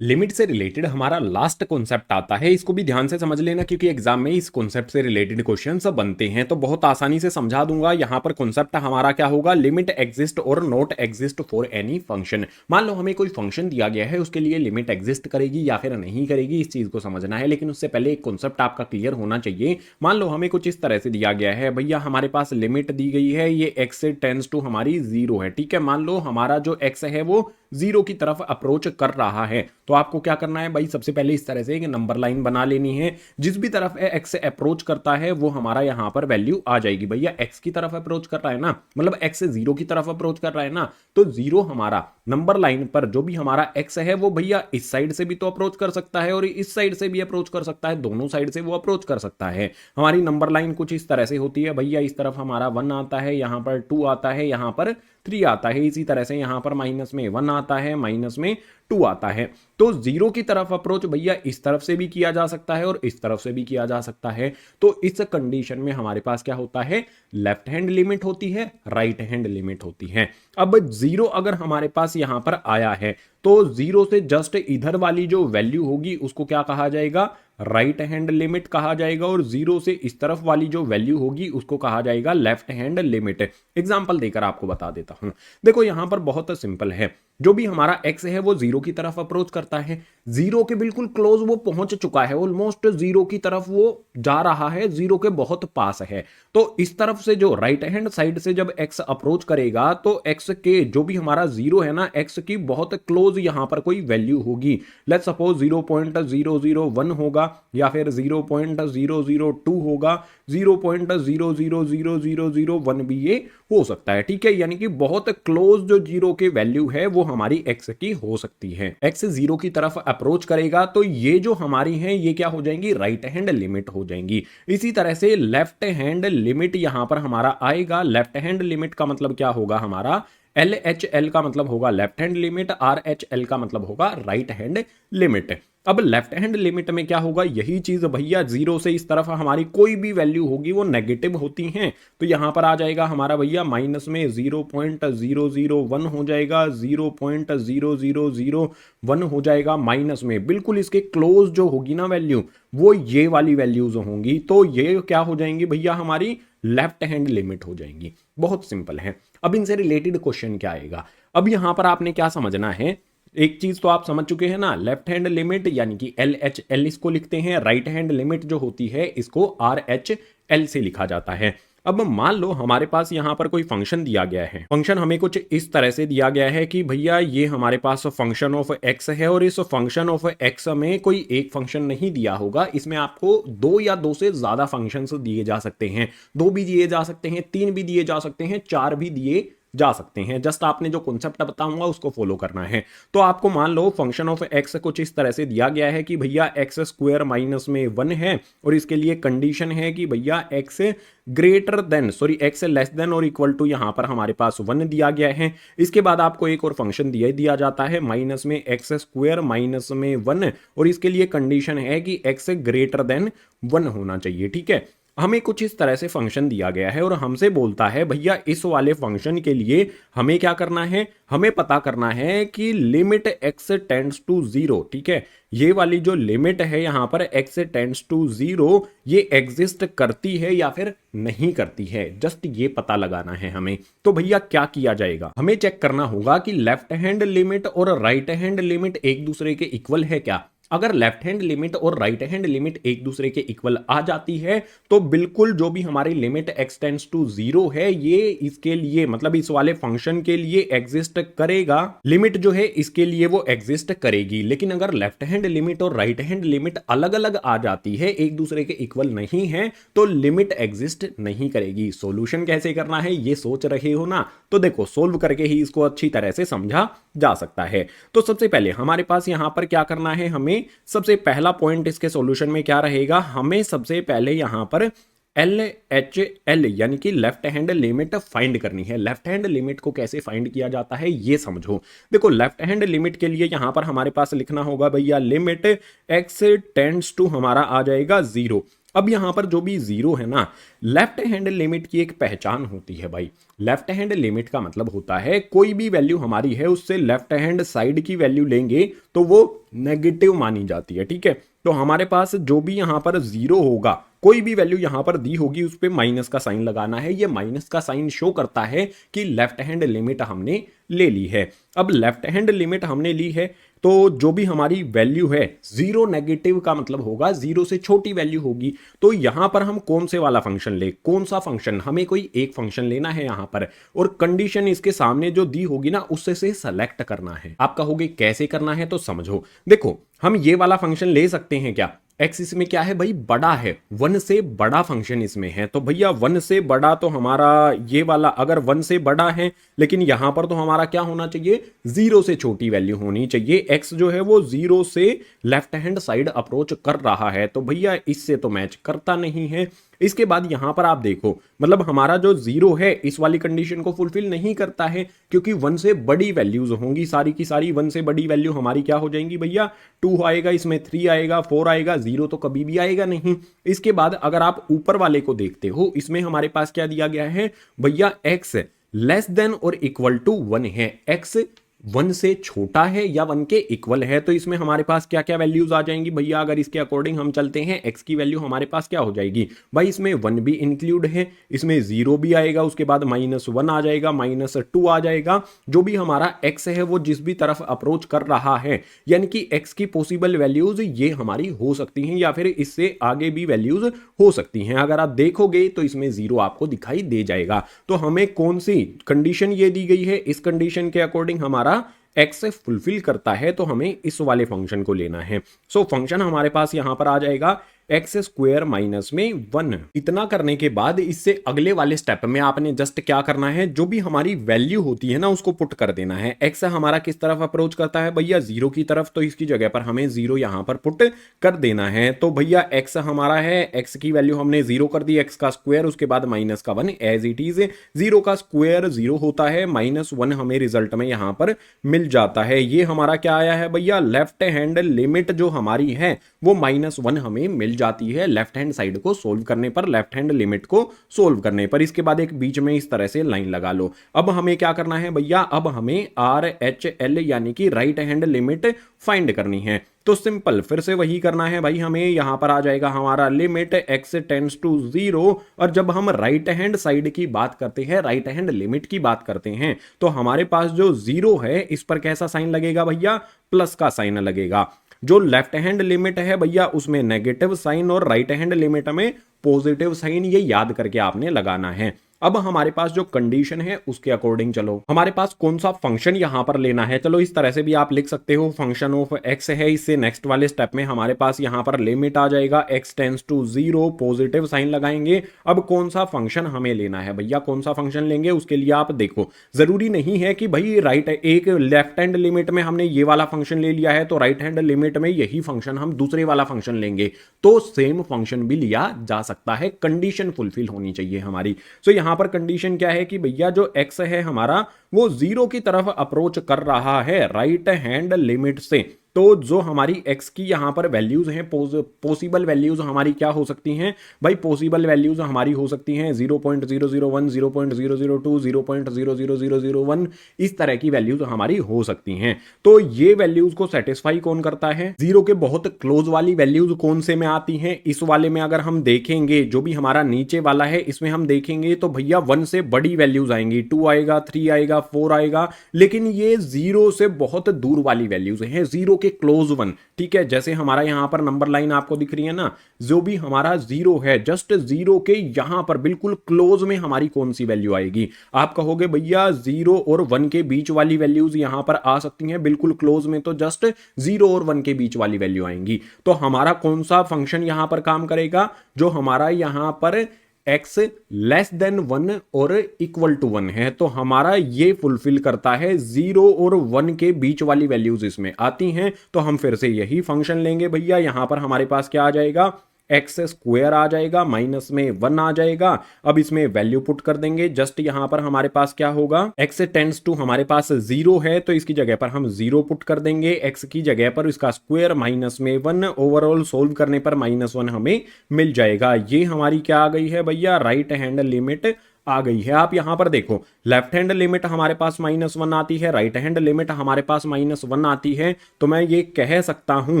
लिमिट से रिलेटेड हमारा लास्ट कॉन्सेप्ट आता है, इसको भी ध्यान से समझ लेना क्योंकि एग्जाम में इस कॉन्सेप्ट से रिलेटेड क्वेश्चंस बनते हैं, तो बहुत आसानी से समझा दूंगा। यहां पर कॉन्सेप्ट हमारा क्या होगा, लिमिट एग्जिस्ट और not exist for any function. मान लो हमें कोई फंक्शन दिया गया है, उसके लिए लिमिट एग्जिस्ट करेगी या फिर नहीं करेगी, इस चीज को समझना है। लेकिन उससे पहले एक कॉन्सेप्ट आपका क्लियर होना चाहिए। मान लो हमें कुछ इस तरह से दिया गया है, भैया हमारे पास लिमिट दी गई है, ये एक्स से टेंस टू हमारी जीरो है, ठीक है। मान लो हमारा जो एक्स है वो जीरो की तरफ अप्रोच कर रहा है, तो आपको क्या करना है भाई, सबसे पहले इस तरह से एक नंबर लाइन बना लेनी है। जिस भी तरफ एक्स से अप्रोच करता है वो हमारा यहां पर वैल्यू आ जाएगी। भैया एक्स की तरफ अप्रोच कर रहा है ना, मतलब एक्स से जीरो की तरफ अप्रोच कर रहा है ना, तो जीरो हमारा नंबर लाइन पर जो भी हमारा एक्स है वो भैया इस साइड से भी तो अप्रोच कर सकता है और इस साइड से भी अप्रोच कर सकता है, दोनों साइड से वो अप्रोच कर सकता है। हमारी नंबर लाइन कुछ इस तरह से होती है, भैया इस तरफ हमारा 1 आता है, यहां पर 2 आता है, यहां पर 3 आता है, इसी तरह से यहां पर माइनस में 1 आता है, माइनस में 2 आता है। तो जीरो की तरफ अप्रोच भैया इस तरफ से भी किया जा सकता है और इस तरफ से भी किया जा सकता है। तो इस कंडीशन में हमारे पास क्या होता है, लेफ्ट हैंड लिमिट होती है, राइट हैंड लिमिट होती है। अब जीरो अगर हमारे पास यहां पर आया है तो जीरो से जस्ट इधर वाली जो वैल्यू होगी उसको क्या कहा जाएगा, राइट हैंड लिमिट कहा जाएगा, और जीरो से इस तरफ वाली जो वैल्यू होगी उसको कहा जाएगा लेफ्ट हैंड लिमिट। एग्जांपल देकर आपको बता देता हूं। देखो यहां पर बहुत सिंपल है, जो भी हमारा एक्स है वो जीरो की तरफ अप्रोच करता है, जीरो के बिल्कुल क्लोज वो पहुंच चुका है, ऑलमोस्ट जीरो की तरफ वो जा रहा है, जीरो के बहुत पास है। तो इस तरफ से जो राइट हैंड साइड से जब एक्स अप्रोच करेगा तो एक्स के जो भी हमारा जीरो है ना, एक्स की बहुत क्लोज यहां पर कोई वैल्यू होगी। लेट्स सपोज 0.001 होगा, या फिर 0.002 होगा, 0.0000001 भी ये हो सकता है, ठीक है। यानी कि बहुत क्लोज जो जीरो के वैल्यू है वो हमारी एक्स की हो सकती है। एक्स जीरो की तरफ अप्रोच करेगा तो ये जो हमारी है ये क्या हो जाएंगी, राइट हैंड लिमिट हो जाएंगी। इसी तरह से लेफ्ट हैंड लिमिट यहां पर हमारा आएगा। लेफ्ट हैंड लिमिट का मतलब क्या होगा, हमारा LHL का मतलब होगा लेफ्ट हैंड लिमिट, RHL का मतलब होगा राइट हैंड लिमिट। अब लेफ्ट हैंड लिमिट में क्या होगा, यही चीज भैया जीरो से इस तरफ हमारी कोई भी वैल्यू होगी वो नेगेटिव होती हैं, तो यहां पर आ जाएगा हमारा भैया माइनस में 0.001 हो जाएगा, 0.0001 हो जाएगा, माइनस में बिल्कुल इसके क्लोज जो होगी ना वैल्यू वो ये वाली वैल्यूज होंगी, तो ये क्या हो जाएंगी भैया, हमारी लेफ्ट हैंड लिमिट हो जाएंगी। बहुत सिंपल है। अब इनसे रिलेटेड क्वेश्चन क्या आएगा, अब यहां पर आपने क्या समझना है, एक चीज तो आप समझ चुके हैं ना, लेफ्ट हैंड लिमिट यानी कि LHL इसको लिखते हैं, राइट हैंड लिमिट जो होती है इसको RHL से लिखा जाता है। अब मान लो हमारे पास यहां पर कोई फंक्शन दिया गया है, फंक्शन हमें कुछ इस तरह से दिया गया है कि भैया ये हमारे पास फंक्शन ऑफ एक्स है, और इस फंक्शन ऑफ एक्स में कोई एक फंक्शन नहीं दिया होगा, इसमें आपको दो या दो से ज्यादा फंक्शंस दिए जा सकते हैं, दो भी दिए जा सकते हैं, तीन भी दिए जा सकते हैं, चार भी दिए जा सकते हैं। जस्ट आपने जो कॉन्सेप्ट बताऊंगा उसको फॉलो करना है। तो आपको मान लो फंक्शन ऑफ एक्स कुछ इस तरह से दिया गया है कि भैया एक्स स्क्वायर माइनस में 1 है, और इसके लिए कंडीशन है कि भैया x greater than x less than और इक्वल टू यहां पर हमारे पास 1 दिया गया है। इसके बाद आपको एक और फंक्शन दिया जाता है माइनस में एक्स स्क्वायर माइनस में 1, और इसके लिए कंडीशन है कि एक्स ग्रेटर देन 1 होना चाहिए, ठीक है। हमें कुछ इस तरह से फंक्शन दिया गया है और हमसे बोलता है भैया इस वाले फंक्शन के लिए हमें क्या करना है, हमें पता करना है कि लिमिट एक्स टेंड्स टू 0, ठीक है। ये वाली जो लिमिट है यहां पर एक्स टेंड्स टू 0 ये एग्जिस्ट करती है या फिर नहीं करती है, जस्ट ये पता लगाना है हमें। तो भैया क्या किया जाएगा, हमें चेक करना होगा कि लेफ्ट हैंड लिमिट और राइट हैंड लिमिट एक दूसरे के इक्वल है क्या। अगर लेफ्ट हैंड लिमिट और राइट हैंड लिमिट एक दूसरे के इक्वल आ जाती है तो बिल्कुल जो भी हमारी लिमिट एक्स टेंड्स टू 0 है ये इसके लिए मतलब इस वाले फंक्शन के लिए एग्जिस्ट करेगा, लिमिट जो है इसके लिए वो एग्जिस्ट करेगी। लेकिन अगर लेफ्ट हैंड लिमिट और राइट हैंड लिमिट अलग अलग आ जाती है, एक दूसरे के इक्वल नहीं है, तो लिमिट एग्जिस्ट नहीं करेगी। सॉल्यूशन कैसे करना है ये सोच रहे हो ना, तो देखो सोल्व करके ही इसको अच्छी तरह से समझा जा सकता है। तो सबसे पहले हमारे पास यहां पर क्या करना है, हमें सबसे पहला पॉइंट इसके सॉल्यूशन में क्या रहेगा, हमें सबसे पहले यहां पर LHL यानी कि लेफ्ट हैंड लिमिट फाइंड करनी है। लेफ्ट हैंड लिमिट को कैसे फाइंड किया जाता है ये समझो। देखो लेफ्ट हैंड लिमिट के लिए यहां पर हमारे पास लिखना होगा भैया लिमिट एक्स टेंड्स टू हमारा आ जाएगा 0। अब यहां पर जो भी जीरो है ना, लेफ्ट हैंड लिमिट की एक पहचान होती है भाई। लेफ्ट हैंड लिमिट का मतलब होता है कोई भी वैल्यू हमारी है उससे लेफ्ट हैंड साइड की वैल्यू लेंगे तो वो नेगेटिव मानी जाती है, ठीक है। तो हमारे पास जो भी यहां पर जीरो होगा, कोई भी वैल्यू यहां पर दी होगी उस पे माइनस का साइन लगाना है। ये माइनस का साइन शो करता है कि लेफ्ट हैंड लिमिट हमने ले ली है। अब लेफ्ट हैंड लिमिट हमने ली है तो जो भी हमारी वैल्यू है, जीरो नेगेटिव का मतलब होगा जीरो से छोटी वैल्यू होगी। तो यहां पर हम कौन से वाला फंक्शन ले, कौन सा फंक्शन, हमें कोई एक फंक्शन लेना है यहां पर, और कंडीशन इसके सामने जो दी होगी ना उससे से सेलेक्ट करना है। आप कहोगे कैसे करना है, तो समझो। देखो, हम ये वाला फंक्शन ले सकते हैं क्या, एक्स इसमें क्या है भाई, बड़ा है, वन से बड़ा फंक्शन इसमें है। तो भैया वन से बड़ा तो हमारा ये वाला, अगर वन से बड़ा है लेकिन यहां पर तो हमारा क्या होना चाहिए, जीरो से छोटी वैल्यू होनी चाहिए। एक्स जो है वो जीरो से लेफ्ट हैंड साइड अप्रोच कर रहा है, तो भैया इससे तो मैच करता नहीं है। इसके बाद यहां पर आप देखो, मतलब हमारा जो जीरो है इस वाली कंडीशन को फुलफिल नहीं करता है, क्योंकि वन से बड़ी वैल्यूज होंगी, सारी की सारी वन से बड़ी वैल्यू हमारी क्या हो जाएंगी भैया, 2 आएगा, इसमें 3 आएगा, 4 आएगा, जीरो तो कभी भी आएगा नहीं। इसके बाद अगर आप ऊपर वाले को देखते हो, इसमें हमारे पास क्या दिया गया है भैया, एक्स लेस देन और इक्वल टू 1 है। एक्स वन से छोटा है या वन के इक्वल है, तो इसमें हमारे पास क्या क्या वैल्यूज आ जाएंगी भैया, अगर इसके अकॉर्डिंग हम चलते हैं, एक्स की वैल्यू हमारे पास क्या हो जाएगी भाई, इसमें 1 भी इंक्लूड है, इसमें 0 भी आएगा, उसके बाद -1 आ जाएगा, -2 आ जाएगा। जो भी हमारा एक्स है वो जिस भी तरफ अप्रोच कर रहा है, यानी कि एक्स की पॉसिबल वैल्यूज ये हमारी हो सकती हैं या फिर इससे आगे भी वैल्यूज हो सकती हैं। अगर आप देखोगे तो इसमें 0 आपको दिखाई दे जाएगा। तो हमें कौन सी कंडीशन ये दी गई है, इस कंडीशन के अकॉर्डिंग हमारा एक्स से फुलफिल करता है, तो हमें इस वाले फंक्शन को लेना है। सो फंक्शन हमारे पास यहां पर आ जाएगा एक्स स्क्वायर माइनस में 1। इतना करने के बाद इससे अगले वाले स्टेप में आपने जस्ट क्या करना है, जो भी हमारी वैल्यू होती है ना उसको पुट कर देना है। एक्स हमारा किस तरफ अप्रोच करता है भैया, 0 की तरफ, तो इसकी जगह पर हमें 0 यहां पर पुट कर देना है। तो भैया एक्स हमारा है, एक्स की वैल्यू हमने 0 कर दी, एक्स का स्क्वायर, उसके बाद -1 एज इट इज। 0 का स्क्वायर 0 होता है, -1 हमें रिजल्ट में यहां पर मिल जाता है। ये हमारा क्या आया है भैया, लेफ्ट हैंड लिमिट जो हमारी है वो -1 हमें मिल जाती है लेफ्ट हैंड साइड को सोल्व करने पर, लेफ्ट हैंड लिमिट को सोल्व करने पर। इसके बाद एक बीच में इस तरह से लाइन लगा लो। अब हमें क्या करना है भैया, अब हमें RHL यानी कि राइट हैंड लिमिट फाइंड करनी है। तो सिंपल फिर से वही करना है भाई, हमें यहां पर आ जाएगा हमारा लिमिट x टेंड्स टू 0। और जब हम राइट हैंड साइड की बात करते हैं, राइट हैंड लिमिट की बात करते हैं, तो हमारे पास जो 0 है इस पर कैसा साइन लगेगा भैया, प्लस का साइन लगेगा। जो लेफ्ट हैंड लिमिट है भैया उसमें नेगेटिव साइन और राइट हैंड लिमिट में पॉजिटिव साइन, ये याद करके आपने लगाना है। अब हमारे पास जो कंडीशन है उसके अकॉर्डिंग चलो, हमारे पास कौन सा फंक्शन यहां पर लेना है, चलो इस तरह से भी आप लिख सकते हो, फंक्शन ऑफ एक्स है। इससे नेक्स्ट वाले स्टेप में हमारे पास यहां पर लिमिट आ जाएगा x tends to 0, positive sign लगाएंगे। अब कौन सा फंक्शन हमें लेना है भैया, कौन सा फंक्शन लेंगे, उसके लिए आप देखो, जरूरी नहीं है कि भाई राइट, एक लेफ्ट हैंड लिमिट में हमने ये वाला फंक्शन ले लिया है तो राइट हैंड लिमिट में यही फंक्शन हम दूसरे वाला फंक्शन लेंगे, तो सेम फंक्शन भी लिया जा सकता है। कंडीशन फुलफिल होनी चाहिए हमारी। सो यहां पर कंडीशन क्या है कि भैया जो x है हमारा वो 0 की तरफ अप्रोच कर रहा है राइट हैंड लिमिट से। तो जो हमारी x की यहां पर वैल्यूज हैं, पॉसिबल वैल्यूज हमारी क्या हो सकती हैं भाई, पॉसिबल वैल्यूज हमारी हो सकती हैं 0.001, 0.002, 0.00001, इस तरह की वैल्यूज हमारी हो सकती हैं। तो ये वैल्यूज को सेटिस्फाई कौन करता है, 0 के बहुत क्लोज वाली वैल्यूज कौन से में आती हैं, इस वाले में अगर हम देखेंगे, जो भी हमारा नीचे वाला है इसमें हम देखेंगे तो भैया 1 से बड़ी वैल्यूज आएंगी, 2 आएगा, 3 आएगा, 4 आएगा, लेकिन ये 0 से बहुत दूर वाली वैल्यूज हैं, 0 के क्लोज 1, ठीक है। जैसे हमारा यहां पर नंबर लाइन आपको दिख रही है ना, जो भी हमारा 0 है, जस्ट 0 के यहां पर बिल्कुल क्लोज में हमारी कौन सी वैल्यू आएगी, आप कहोगे भैया 0 और 1 के बीच वाली वैल्यूज यहां पर आ सकती हैं, बिल्कुल क्लोज में तो जस्ट 0 और 1 के बीच वाली वैल्यू आएंगी। तो हमारा कौन सा फंक्शन यहां पर काम करेगा, जो हमारा यहां पर x लेस देन 1 और इक्वल टू 1 है, तो हमारा ये फुलफिल करता है, 0 और 1 के बीच वाली वैल्यूज इसमें आती हैं, तो हम फिर से यही फंक्शन लेंगे भैया। यहां पर हमारे पास क्या आ जाएगा, एक्स स्क्वायर आ जाएगा, माइनस में 1 आ जाएगा। अब इसमें वैल्यू पुट कर देंगे, जस्ट यहां पर हमारे पास क्या होगा, एक्स टेंड्स टू हमारे पास 0 है तो इसकी जगह पर हम 0 पुट कर देंगे, एक्स की जगह पर इसका स्क्वायर माइनस में 1, ओवरऑल सोल्व करने पर -1 हमें मिल जाएगा। ये हमारी क्या आ गई है भैया, राइट हैंड लिमिट आ गई है। आप यहां पर देखो, लेफ्ट हैंड लिमिट हमारे पास -1 आती है, राइट हैंड लिमिट हमारे पास -1 आती है, तो मैं ये कह सकता हूं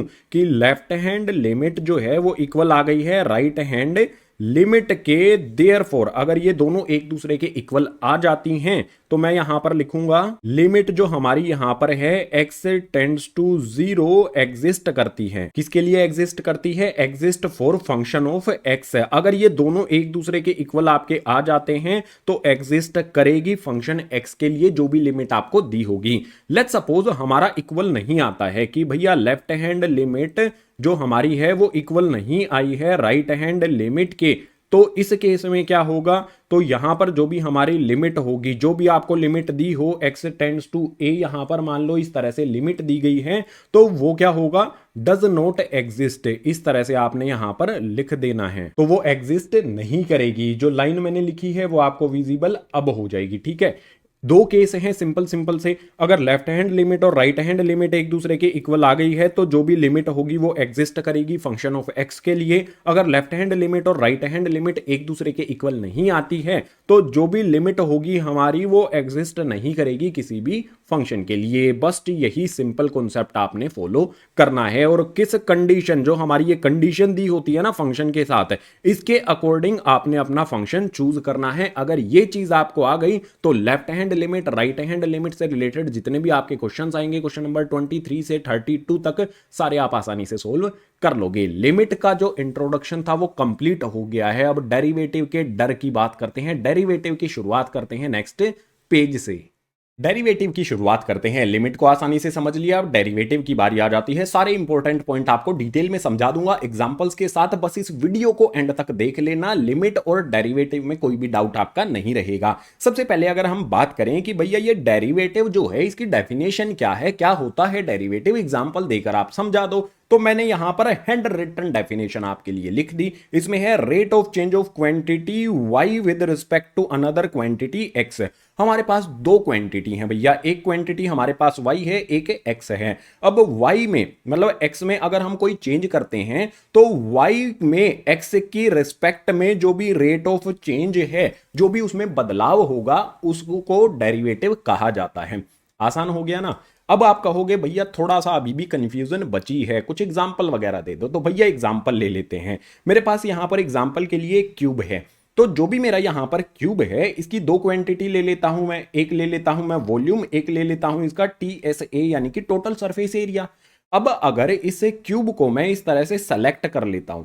कि लेफ्ट हैंड लिमिट जो है वो इक्वल आ गई है राइट हैंड लिमिट के। देयरफॉर अगर ये दोनों एक दूसरे के इक्वल आ जाती हैं तो मैं यहां पर लिखूंगा लिमिट जो हमारी यहां पर है x टेंड्स टू 0 एग्जिस्ट करती है। किसके लिए एग्जिस्ट करती है, exist for function of x। अगर ये दोनों एक दूसरे के इक्वल आपके आ जाते हैं तो एग्जिस्ट करेगी फंक्शन x के लिए जो भी लिमिट आपको दी होगी। लेट्स सपोज हमारा इक्वल नहीं आता है कि भैया लेफ्ट हैंड लिमिट जो हमारी है वो इक्वल नहीं आई है राइट हैंड लिमिट के, तो इस केस में क्या होगा, तो यहां पर जो भी हमारी लिमिट होगी, जो भी आपको लिमिट दी हो x टेंड्स टू a, यहां पर मान लो इस तरह से लिमिट दी गई है, तो वो क्या होगा, डज नॉट एग्जिस्ट, इस तरह से आपने यहां पर लिख देना है। तो वो एग्जिस्ट नहीं करेगी, जो लाइन मैंने लिखी है वो आपको विजिबल अब हो जाएगी। ठीक है, दो केस हैं सिंपल सिंपल से, अगर लेफ्ट हैंड लिमिट और राइट हैंड लिमिट एक दूसरे के इक्वल आ गई है तो जो भी लिमिट होगी वो एग्जिस्ट करेगी फंक्शन ऑफ एक्स के लिए। अगर लेफ्ट हैंड लिमिट और राइट हैंड लिमिट एक दूसरे के इक्वल नहीं आती है तो जो भी लिमिट होगी हमारी वो एग्जिस्ट नहीं करेगी किसी भी फंक्शन के लिए। बस यही सिंपल कॉन्सेप्ट आपने फॉलो करना है, और किस कंडीशन, जो हमारी ये कंडीशन दी होती है ना फंक्शन के साथ, इसके अकॉर्डिंग आपने अपना फंक्शन चूज करना है। अगर ये चीज आपको आ गई तो left hand limit right hand limit से रिलेटेड जितने भी आपके क्वेश्चंस आएंगे, क्वेश्चन नंबर 23 से 32 तक, सारे आप आसानी से सोल्व कर लोगे। लिमिट का जो इंट्रोडक्शन था वो कंप्लीट हो गया है। अब डेरिवेटिव के डर की बात करते हैं, डेरिवेटिव की शुरुआत करते हैं नेक्स्ट पेज से। डेरिवेटिव की शुरुआत करते हैं, लिमिट को आसानी से समझ लिया, अब डेरिवेटिव की बारी आ जाती है। सारे इंपॉर्टेंट पॉइंट आपको डिटेल में समझा दूंगा एग्जांपल्स के साथ, बस इस वीडियो को एंड तक देख लेना, लिमिट और डेरिवेटिव में कोई भी डाउट आपका नहीं रहेगा। सबसे पहले अगर हम बात करें कि भैया ये डेरिवेटिव जो है इसकी डेफिनेशन क्या है, क्या होता है डेरिवेटिव, एग्जांपल देकर आप समझा दो, तो मैंने यहां पर हैंड रिटन डेफिनेशन आपके लिए लिख दी। इसमें है rate of change of quantity y with respect to another quantity x। हमारे पास दो क्वांटिटी हैं भैया, एक क्वांटिटी हमारे पास y है, एक x है। अब y में मतलब x में अगर हम कोई चेंज करते हैं तो y में x की रिस्पेक्ट में जो भी रेट ऑफ चेंज है, जो भी उसमें बदलाव होगा, उसको डेरिवेटिव कहा जाता है। आसान हो गया ना। अब आप कहोगे भैया थोड़ा सा अभी भी कंफ्यूजन बची है, कुछ एग्जाम्पल वगैरह दे दो, तो भैया एग्जाम्पल ले लेते हैं। मेरे पास यहां पर एग्जाम्पल के लिए क्यूब है, तो जो भी मेरा यहां पर क्यूब है इसकी दो क्वांटिटी ले लेता हूं मैं, एक ले लेता हूं मैं वॉल्यूम, एक ले लेता हूं इसका TSA यानी कि टोटल सरफेस एरिया। अब अगर इस क्यूब को मैं इस तरह से सेलेक्ट कर लेता हूं,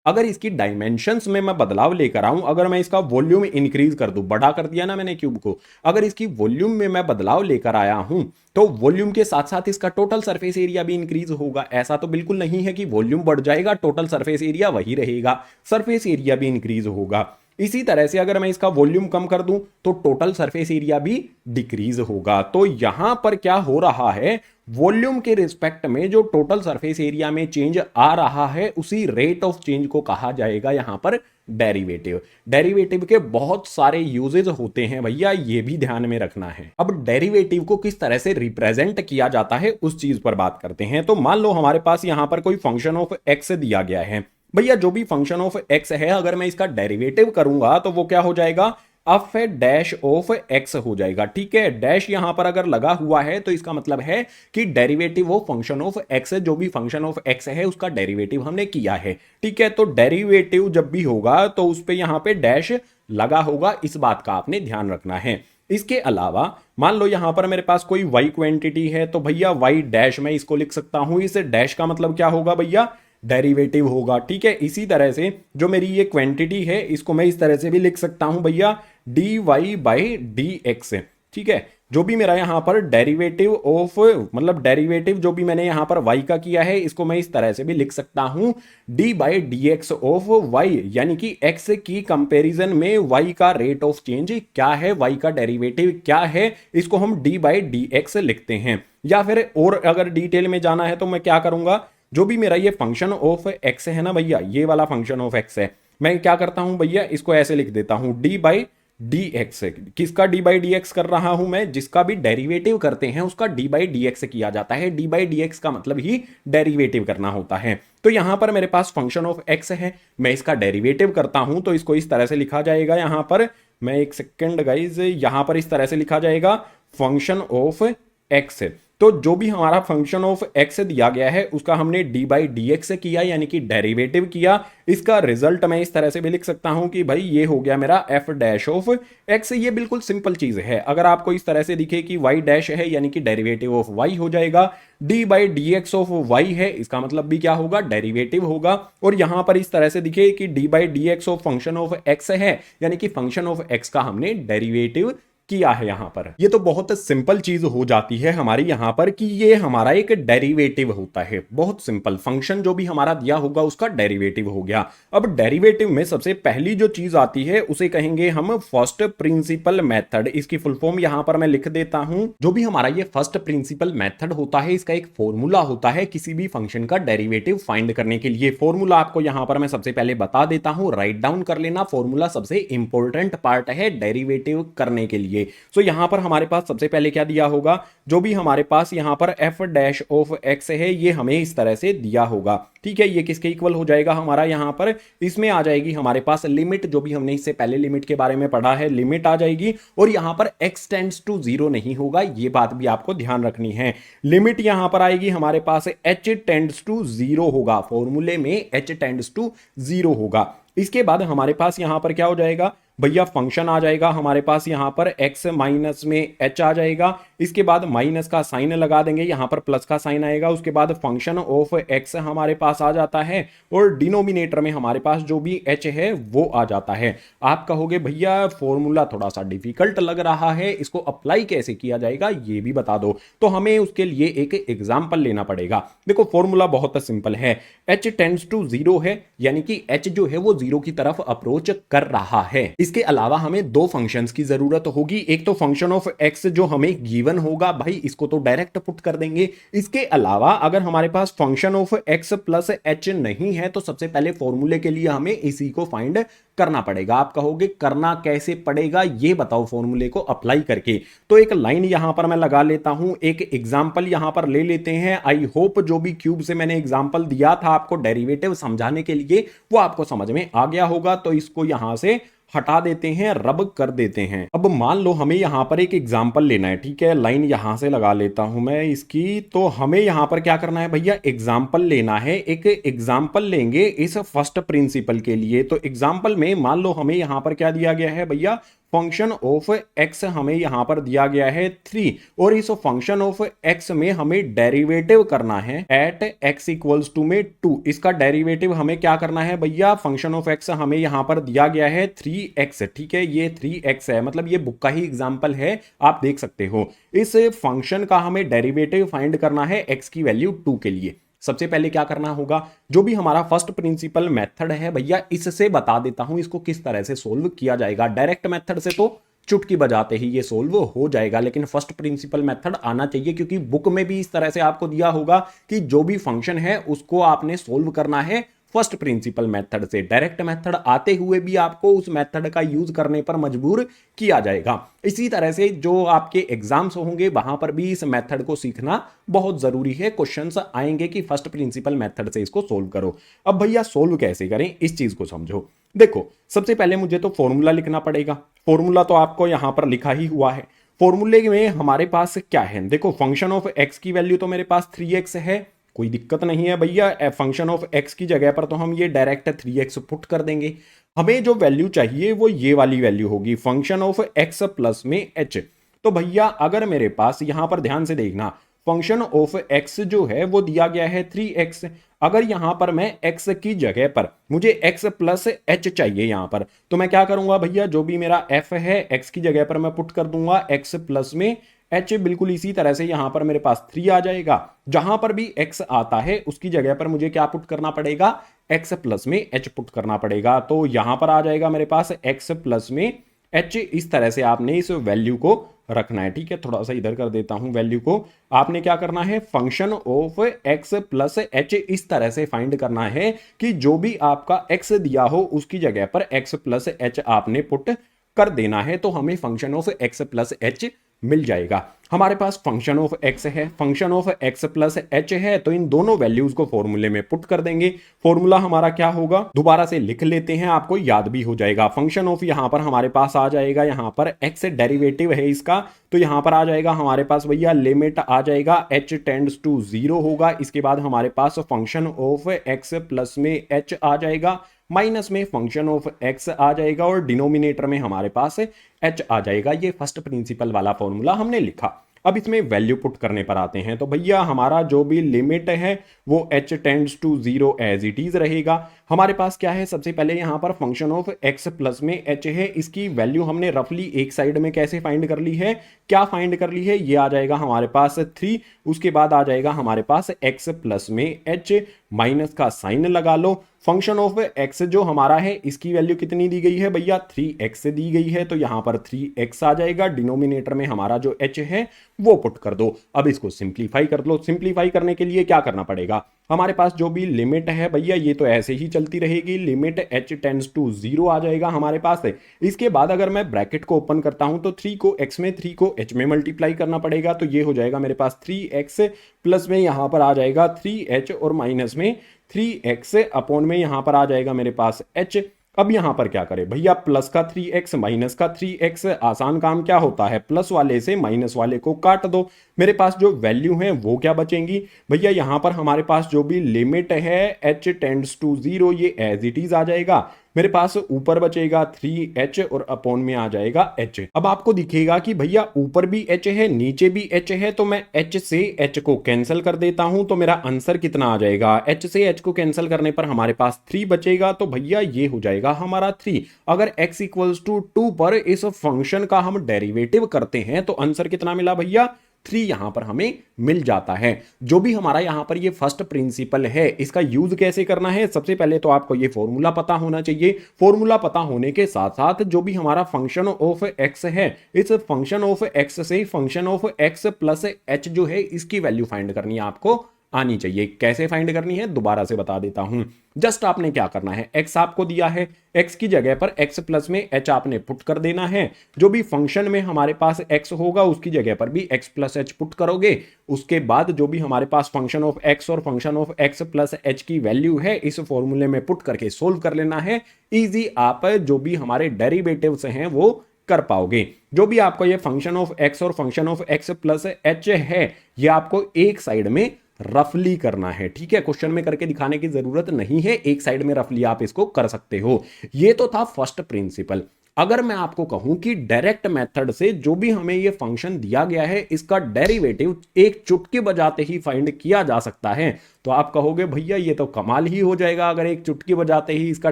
अगर इसकी डायमेंशंस में मैं बदलाव लेकर आऊं, अगर मैं इसका वॉल्यूम इंक्रीज कर दूं, बड़ा कर दिया ना मैंने क्यूब को, अगर इसकी वॉल्यूम में मैं बदलाव लेकर आया हूं तो वॉल्यूम के साथ साथ इसका टोटल सरफेस एरिया भी इंक्रीज होगा। ऐसा तो बिल्कुल नहीं है कि वॉल्यूम बढ़ जाएगा टोटल सरफेस एरिया वही रहेगा, सरफेस एरिया भी इंक्रीज होगा। इसी तरह से अगर मैं इसका वॉल्यूम कम कर दूं तो टोटल सरफेस एरिया भी डिक्रीज होगा। तो यहां पर क्या हो रहा है, वॉल्यूम के रिस्पेक्ट में जो टोटल सरफेस एरिया में चेंज आ रहा है उसी रेट ऑफ चेंज को कहा जाएगा यहां पर डेरिवेटिव। डेरिवेटिव के बहुत सारे यूजेस होते हैं भैया, ये भी ध्यान में रखना है। अब डेरिवेटिव को किस तरह से रिप्रेजेंट किया जाता है उस चीज पर बात करते हैं। तो मान लो हमारे पास यहां पर कोई फंक्शन ऑफ एक्स दिया गया है भैया, जो भी फंक्शन ऑफ एक्स है अगर मैं इसका डेरिवेटिव करूंगा तो वो क्या हो जाएगा, एफ डैश ऑफ एक्स हो जाएगा। ठीक है, डैश यहां पर अगर लगा हुआ है तो इसका मतलब है कि derivative of function of x, जो भी फंक्शन ऑफ एक्स है उसका डेरिवेटिव हमने किया है। ठीक है, तो डेरिवेटिव जब भी होगा तो उस पे यहां पे डैश लगा होगा, इस बात का आपने ध्यान रखना है। इसके अलावा मान लो यहां पर मेरे पास कोई y क्वांटिटी है तो भैया y डैश मैं इसको लिख सकता हूं, इस डैश का मतलब क्या होगा भैया, डेरिवेटिव होगा। ठीक है, इसी तरह से जो मेरी ये क्वांटिटी है इसको मैं इस तरह से भी लिख सकता हूं भैया dy/dx। ठीक है, जो भी मेरा यहां पर डेरिवेटिव ऑफ मतलब डेरिवेटिव जो भी मैंने यहां पर y का किया है इसको मैं इस तरह से भी लिख सकता हूं d/dx ऑफ y, यानी कि x की कंपैरिजन में y का रेट ऑफ चेंज क्या है, y का डेरिवेटिव क्या है, इसको हम d/dx लिखते हैं। या फिर और अगर डिटेल में जाना है तो मैं क्या करूंगा, जो भी मेरा ये फंक्शन ऑफ एक्स है ना भैया, ये वाला फंक्शन ऑफ एक्स है, मैं क्या करता हूं भैया, इसको ऐसे लिख देता हूं डी बाई डी एक्स। किसका डी बाई डी एक्स कर रहा हूं मैं, जिसका भी डेरिवेटिव करते हैं उसका डी बाई डी एक्स किया जाता है। डी बाई डी एक्स का मतलब ही डेरिवेटिव करना होता है। तो यहां पर मेरे पास फंक्शन ऑफ एक्स है, मैं इसका डेरिवेटिव करता हूं तो इसको इस तरह से लिखा जाएगा। यहां पर मैं एक सेकेंड गाइज, यहां पर इस तरह से लिखा जाएगा फंक्शन ऑफ एक्स। तो जो भी हमारा फंक्शन ऑफ एक्स दिया गया है उसका हमने डी बाई डी एक्स किया, यानी कि डेरिवेटिव किया। इसका रिजल्ट मैं इस तरह से भी लिख सकता हूं कि भाई ये हो गया मेरा एफ डैश ऑफ एक्स। ये बिल्कुल सिंपल चीज है। अगर आपको इस तरह से दिखे कि वाई डैश है यानी कि डेरिवेटिव ऑफ वाई हो जाएगा, d by d x of y है, इसका मतलब भी क्या होगा, डेरिवेटिव होगा। और यहां पर इस तरह से दिखे कि D by d x of function of x है, यानी कि फंक्शन ऑफ एक्स का हमने डेरिवेटिव किया है। यहां पर ये तो बहुत सिंपल चीज हो जाती है हमारी यहां पर कि ये हमारा एक डेरिवेटिव होता है। बहुत सिंपल, फंक्शन जो भी हमारा दिया होगा उसका डेरिवेटिव हो गया। अब डेरिवेटिव में सबसे पहली जो चीज आती है उसे कहेंगे हम फर्स्ट प्रिंसिपल मेथड। इसकी फुल फॉर्म यहां पर मैं लिख देता हूं। जो भी हमारा ये फर्स्ट प्रिंसिपल मेथड होता है इसका एक फॉर्मूला होता है किसी भी फंक्शन का डेरिवेटिव फाइंड करने के लिए। फॉर्मूला आपको यहां पर मैं सबसे पहले बता देता हूं, राइट डाउन कर लेना। फॉर्मूला सबसे इंपॉर्टेंट पार्ट है डेरिवेटिव करने के लिए। सो यहां पर हमारे पास सबसे पहले क्या दिया होगा, जो भी हमारे पास यहां पर एफ डैश ऑफ एक्स है ये हमें इस तरह से दिया होगा। ठीक है, ये किसके इक्वल हो जाएगा हमारा, यहां पर इसमें आ जाएगी हमारे पास लिमिट, जो भी हमने इससे पहले लिमिट के बारे में पढ़ा है, लिमिट आ जाएगी। और यहां पर x टेंड्स टू 0 नहीं होगा, ये बात भी आपको ध्यान रखनी है। लिमिट यहां पर आएगी हमारे पास h टेंड्स टू 0 होगा, फॉर्मूले में h टेंड्स टू 0 होगा। इसके बाद हमारे पास यहां पर क्या हो जाएगा भैया, फंक्शन आ जाएगा हमारे पास यहां पर x माइनस में h आ जाएगा। इसके बाद माइनस का साइन लगा देंगे, यहां पर प्लस का साइन आएगा। उसके बाद फंक्शन ऑफ x हमारे पास आ जाता है और डिनोमिनेटर में हमारे पास जो भी h है वो आ जाता है। आप कहोगे भैया फॉर्मूला थोड़ा सा डिफिकल्ट लग रहा है, इसको अप्लाई कैसे किया जाएगा ये भी बता दो। तो हमें उसके लिए एक एग्जाम्पल लेना पड़ेगा। देखो फॉर्मूला बहुत सिंपल है, h टेंड्स टू 0 है, यानी कि h जो है वो 0 की तरफ अप्रोच कर रहा है। इसके अलावा हमें दो फंक्शंस की जरूरत होगी। एक तो फंक्शन ऑफ एक्स जो हमें गिवन होगा, भाई इसको तो डायरेक्ट पुट कर देंगे। इसके अलावा अगर हमारे पास function of x plus h नहीं है तो सबसे पहले फॉर्मूले के लिए हमें इसी को फाइंड करना पड़ेगा। आप कहोगे करना कैसे पड़ेगा ये बताओ फॉर्मूले को अप्लाई करके। तो एक लाइन यहां पर मैं लगा लेता हूं, एक एग्जांपल यहां पर ले लेते हैं। आई होप जो भी क्यूब से मैंने एग्जांपल दिया था आपको डेरिवेटिव समझाने के लिए वो आपको समझ में आ गया होगा। तो इसको यहां से हटा देते हैं, रब कर देते हैं। अब मान लो हमें यहां पर एक एग्जांपल लेना है, ठीक है, लाइन यहां से लगा लेता हूं मैं इसकी। तो हमें यहां पर क्या करना है भैया, एग्जांपल लेना है। एक एग्जांपल लेंगे इस फर्स्ट प्रिंसिपल के लिए। तो एग्जांपल में मान लो हमें यहां पर क्या दिया गया है भैया, फंक्शन ऑफ एक्स हमें यहां पर दिया गया है 3 और इस फंक्शन ऑफ एक्स में हमें डेरिवेटिव करना है एट एक्स इक्वल्स टू में 2। इसका डेरिवेटिव हमें क्या करना है भैया, फंक्शन ऑफ एक्स हमें यहां पर दिया गया है 3x, ठीक है, ये 3x है, मतलब ये बुक का ही एग्जांपल है, आप देख सकते हो। इस फंक्शन का हमें डेरिवेटिव फाइंड करना है x की वैल्यू 2 के लिए। सबसे पहले क्या करना होगा, जो भी हमारा फर्स्ट प्रिंसिपल मेथड है भैया इससे बता देता हूं इसको किस तरह से सोल्व किया जाएगा। डायरेक्ट मेथड से तो चुटकी बजाते ही ये सोल्व हो जाएगा, लेकिन फर्स्ट प्रिंसिपल मेथड आना चाहिए, क्योंकि बुक में भी इस तरह से आपको दिया होगा कि जो भी फंक्शन है उसको आपने सोल्व करना है फर्स्ट प्रिंसिपल मेथड से। डायरेक्ट मेथड आते हुए भी आपको उस मेथड का यूज करने पर मजबूर किया जाएगा। इसी तरह से जो आपके एग्जाम्स होंगे वहां पर भी इस मेथड को सीखना बहुत जरूरी है। क्वेश्चंस आएंगे कि फर्स्ट प्रिंसिपल मेथड से इसको सोल्व करो। अब भैया सोल्व कैसे करें इस चीज को समझो। देखो सबसे पहले मुझे तो फॉर्मूला लिखना पड़ेगा। फॉर्मूला तो आपको यहां पर लिखा ही हुआ है। फॉर्मूले में हमारे पास क्या है, देखो फंक्शन ऑफ एक्स की वैल्यू तो मेरे पास 3x है, कोई दिक्कत नहीं है भैया। फंक्शन ऑफ x की जगह पर तो हम ये डायरेक्ट 3x पुट कर देंगे। हमें जो वैल्यू चाहिए वो ये वाली वैल्यू होगी, फंक्शन ऑफ x प्लस में h। तो भैया अगर मेरे पास यहां पर ध्यान से देखना, फंक्शन ऑफ x जो है वो दिया गया है 3x। अगर यहां पर मैं x की जगह पर मुझे x प्लस h चाहिए यहां पर, तो मैं क्या करूंगा भैया, जो भी मेरा f है x की जगह पर मैं पुट कर दूंगा x प्लस में h। बिल्कुल इसी तरह से यहां पर मेरे पास 3 आ जाएगा। जहां पर भी x आता है उसकी जगह पर मुझे क्या पुट करना पड़ेगा, x प्लस में h पुट करना पड़ेगा। तो यहां पर आ जाएगा मेरे पास x प्लस में h। इस तरह से आपने इस वैल्यू को रखना है। ठीक है, थोड़ा सा इधर कर देता हूं वैल्यू को। आपने क्या करना है, function of x plus H इस तरह से फाइंड करना है कि जो भी आपका एक्स दिया हो उसकी जगह पर एक्स प्लस एच आपने पुट कर देना है, तो हमें function of x plus h मिल जाएगा। हमारे पास फंक्शन ऑफ एक्स है, function of x plus h है, तो इन दोनों वैल्यूज को फॉर्मूले में पुट कर देंगे। फॉर्मूला हमारा क्या होगा, दोबारा से लिख लेते हैं, आपको याद भी हो जाएगा। फंक्शन ऑफ यहां पर हमारे पास आ जाएगा, यहां पर एक्स डेरिवेटिव है इसका, तो यहां पर आ जाएगा हमारे पास भैया लिमिट आ जाएगा एच टेंड्स टू 0 होगा। इसके बाद हमारे पास फंक्शन ऑफ एक्स प्लस में एच आ जाएगा, माइनस में फंक्शन ऑफ एक्स आ जाएगा, और डिनोमिनेटर में हमारे पास एच आ जाएगा। ये फर्स्ट प्रिंसिपल वाला फॉर्मूला हमने लिखा। अब इसमें वैल्यू पुट करने पर आते हैं, तो भैया हमारा जो भी लिमिट है वो h tends to 0 as it is रहेगा। हमारे पास क्या है, सबसे पहले यहां पर फंक्शन ऑफ x प्लस में h है, इसकी वैल्यू हमने रफली एक साइड में कैसे फाइंड कर ली है, क्या फाइंड कर ली है, ये आ जाएगा हमारे पास 3। उसके बाद आ जाएगा हमारे पास x प्लस में h, माइनस का साइन लगा लो। फंक्शन ऑफ x जो हमारा है इसकी वैल्यू कितनी दी गई है भैया, 3x दी गई है, तो यहां पर 3x आ जाएगा। डिनोमिनेटर में हमारा जो h है वो पुट कर दो। अब इसको सिंप्लीफाई कर लो। सिंप्लीफाई करने के लिए क्या करना पड़ेगा, हमारे पास जो भी लिमिट है भैया ये तो ऐसे ही चलती रहेगी, लिमिट h टेंड्स टू 0 आ जाएगा हमारे पास है। इसके बाद अगर मैं ब्रैकेट को ओपन करता हूं तो 3 को x में, 3 को h में मल्टीप्लाई करना पड़ेगा, तो ये हो जाएगा मेरे पास 3x प्लस में यहां पर आ जाएगा 3h, और माइनस में 3x अपॉन में यहां पर आ जाएगा मेरे पास h। अब यहां पर क्या करें भैया, प्लस का 3x माइनस का 3x, आसान काम क्या होता है, प्लस वाले से माइनस वाले को काट दो। मेरे पास जो वैल्यू है वो क्या बचेंगी भैया, यहां पर हमारे पास जो भी लिमिट है h टेंड्स टू 0 ये एज इट इज आ जाएगा। मेरे पास ऊपर बचेगा 3h और अपॉन में आ जाएगा h। अब आपको दिखेगा कि भैया ऊपर भी h है नीचे भी h है, तो मैं h से h को कैंसिल कर देता हूं, तो मेरा आंसर कितना आ जाएगा, h से h को कैंसिल करने पर हमारे पास 3 बचेगा, तो भैया ये हो जाएगा हमारा 3। अगर x इक्वल्स टू 2 पर इस फंक्शन का हम डेरिवेटिव करते हैं तो आंसर कितना मिला भैया, 3 यहां पर हमें मिल जाता है। जो भी हमारा यहां पर ये फर्स्ट प्रिंसिपल है इसका यूज कैसे करना है, सबसे पहले तो आपको ये फॉर्मूला पता होना चाहिए। फॉर्मूला पता होने के साथ साथ जो भी हमारा फंक्शन ऑफ एक्स है, इस फंक्शन ऑफ एक्स से function of x plus H जो है इसकी वैल्यू फाइंड करनी है आपको आनी चाहिए। कैसे फाइंड करनी है दोबारा से बता देता हूं। जस्ट आपने क्या करना है, x आपको दिया है, x की जगह पर x प्लस में h आपने पुट कर देना है। जो भी फंक्शन में हमारे पास x होगा उसकी जगह पर भी x प्लस h पुट करोगे। उसके बाद जो भी हमारे पास फंक्शन ऑफ x और function of x plus h की वैल्यू है इस फॉर्मूले में पुट करके सोल्व कर लेना है। इजी आप जो भी हमारे डेरिवेटिव्स हैं वो कर पाओगे। जो भी आपको ये फंक्शन ऑफ x और function of x plus h है ये आपको एक साइड में रफली करना है। ठीक है, क्वेश्चन में करके दिखाने की जरूरत नहीं है, एक साइड में रफली आप इसको कर सकते हो। ये तो था फर्स्ट प्रिंसिपल। अगर मैं आपको कहूं कि डायरेक्ट मेथड से जो भी हमें ये फंक्शन दिया गया है इसका डेरिवेटिव एक चुटकी बजाते ही फाइंड किया जा सकता है, तो आप कहोगे भैया ये तो कमाल ही हो जाएगा, अगर एक चुटकी बजाते ही इसका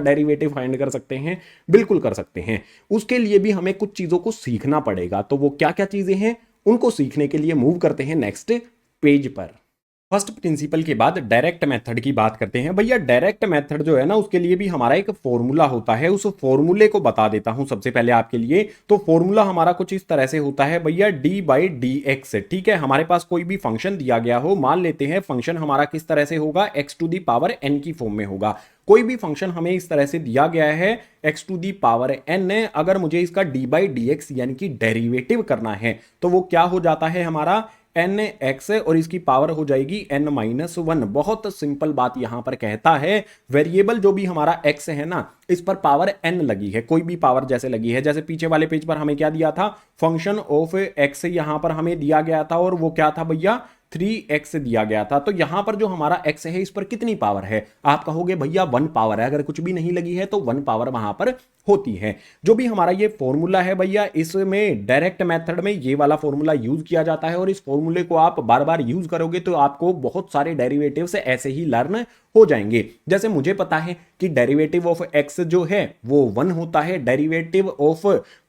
डेरिवेटिव फाइंड कर सकते हैं। बिल्कुल कर सकते हैं। उसके लिए भी हमें कुछ चीजों को सीखना पड़ेगा, तो वो क्या क्या चीजें हैं उनको सीखने के लिए मूव करते हैं नेक्स्ट पेज पर। फर्स्ट प्रिंसिपल के बाद डायरेक्ट मेथड की बात करते हैं। भैया डायरेक्ट मेथड जो है ना उसके लिए भी हमारा एक फॉर्मूला होता है, उस फॉर्मूले को बता देता हूं सबसे पहले आपके लिए। तो फॉर्मूला हमारा कुछ इस तरह से होता है भैया, d बाई डी एक्स। ठीक है, हमारे पास कोई भी फंक्शन दिया गया हो, मान लेते हैं फंक्शन हमारा किस तरह से होगा, x to the power n की फॉर्म में होगा। कोई भी फंक्शन हमें इस तरह से दिया गया है x to the power n, अगर मुझे इसका d बाई डी एक्स यानी कि डेरिवेटिव करना है तो वो क्या हो जाता है हमारा एन एक्स, और इसकी पावर हो जाएगी n माइनस 1। बहुत सिंपल बात यहां पर कहता है, वेरिएबल जो भी हमारा x है ना इस पर पावर n लगी है, कोई भी पावर जैसे लगी है। जैसे पीछे वाले पेज पर हमें क्या दिया था, फंक्शन ऑफ x यहां पर हमें दिया गया था, और वो क्या था भैया 3x दिया गया था। तो यहां पर जो हमारा x है इस पर कितनी पावर है, आप कहोगे भैया 1 पावर है, अगर कुछ भी नहीं लगी है तो 1 पावर वहां पर होती है। जो भी हमारा ये फॉर्मूला है भैया, इसमें डायरेक्ट मेथड में ये वाला फॉर्मूला यूज किया जाता है, और इस फॉर्मूले को आप बार बार यूज करोगे तो आपको बहुत सारे डेरिवेटिव्स ऐसे ही लर्न हो जाएंगे। जैसे मुझे पता है कि डेरिवेटिव ऑफ x जो है वो 1 होता है, डेरिवेटिव ऑफ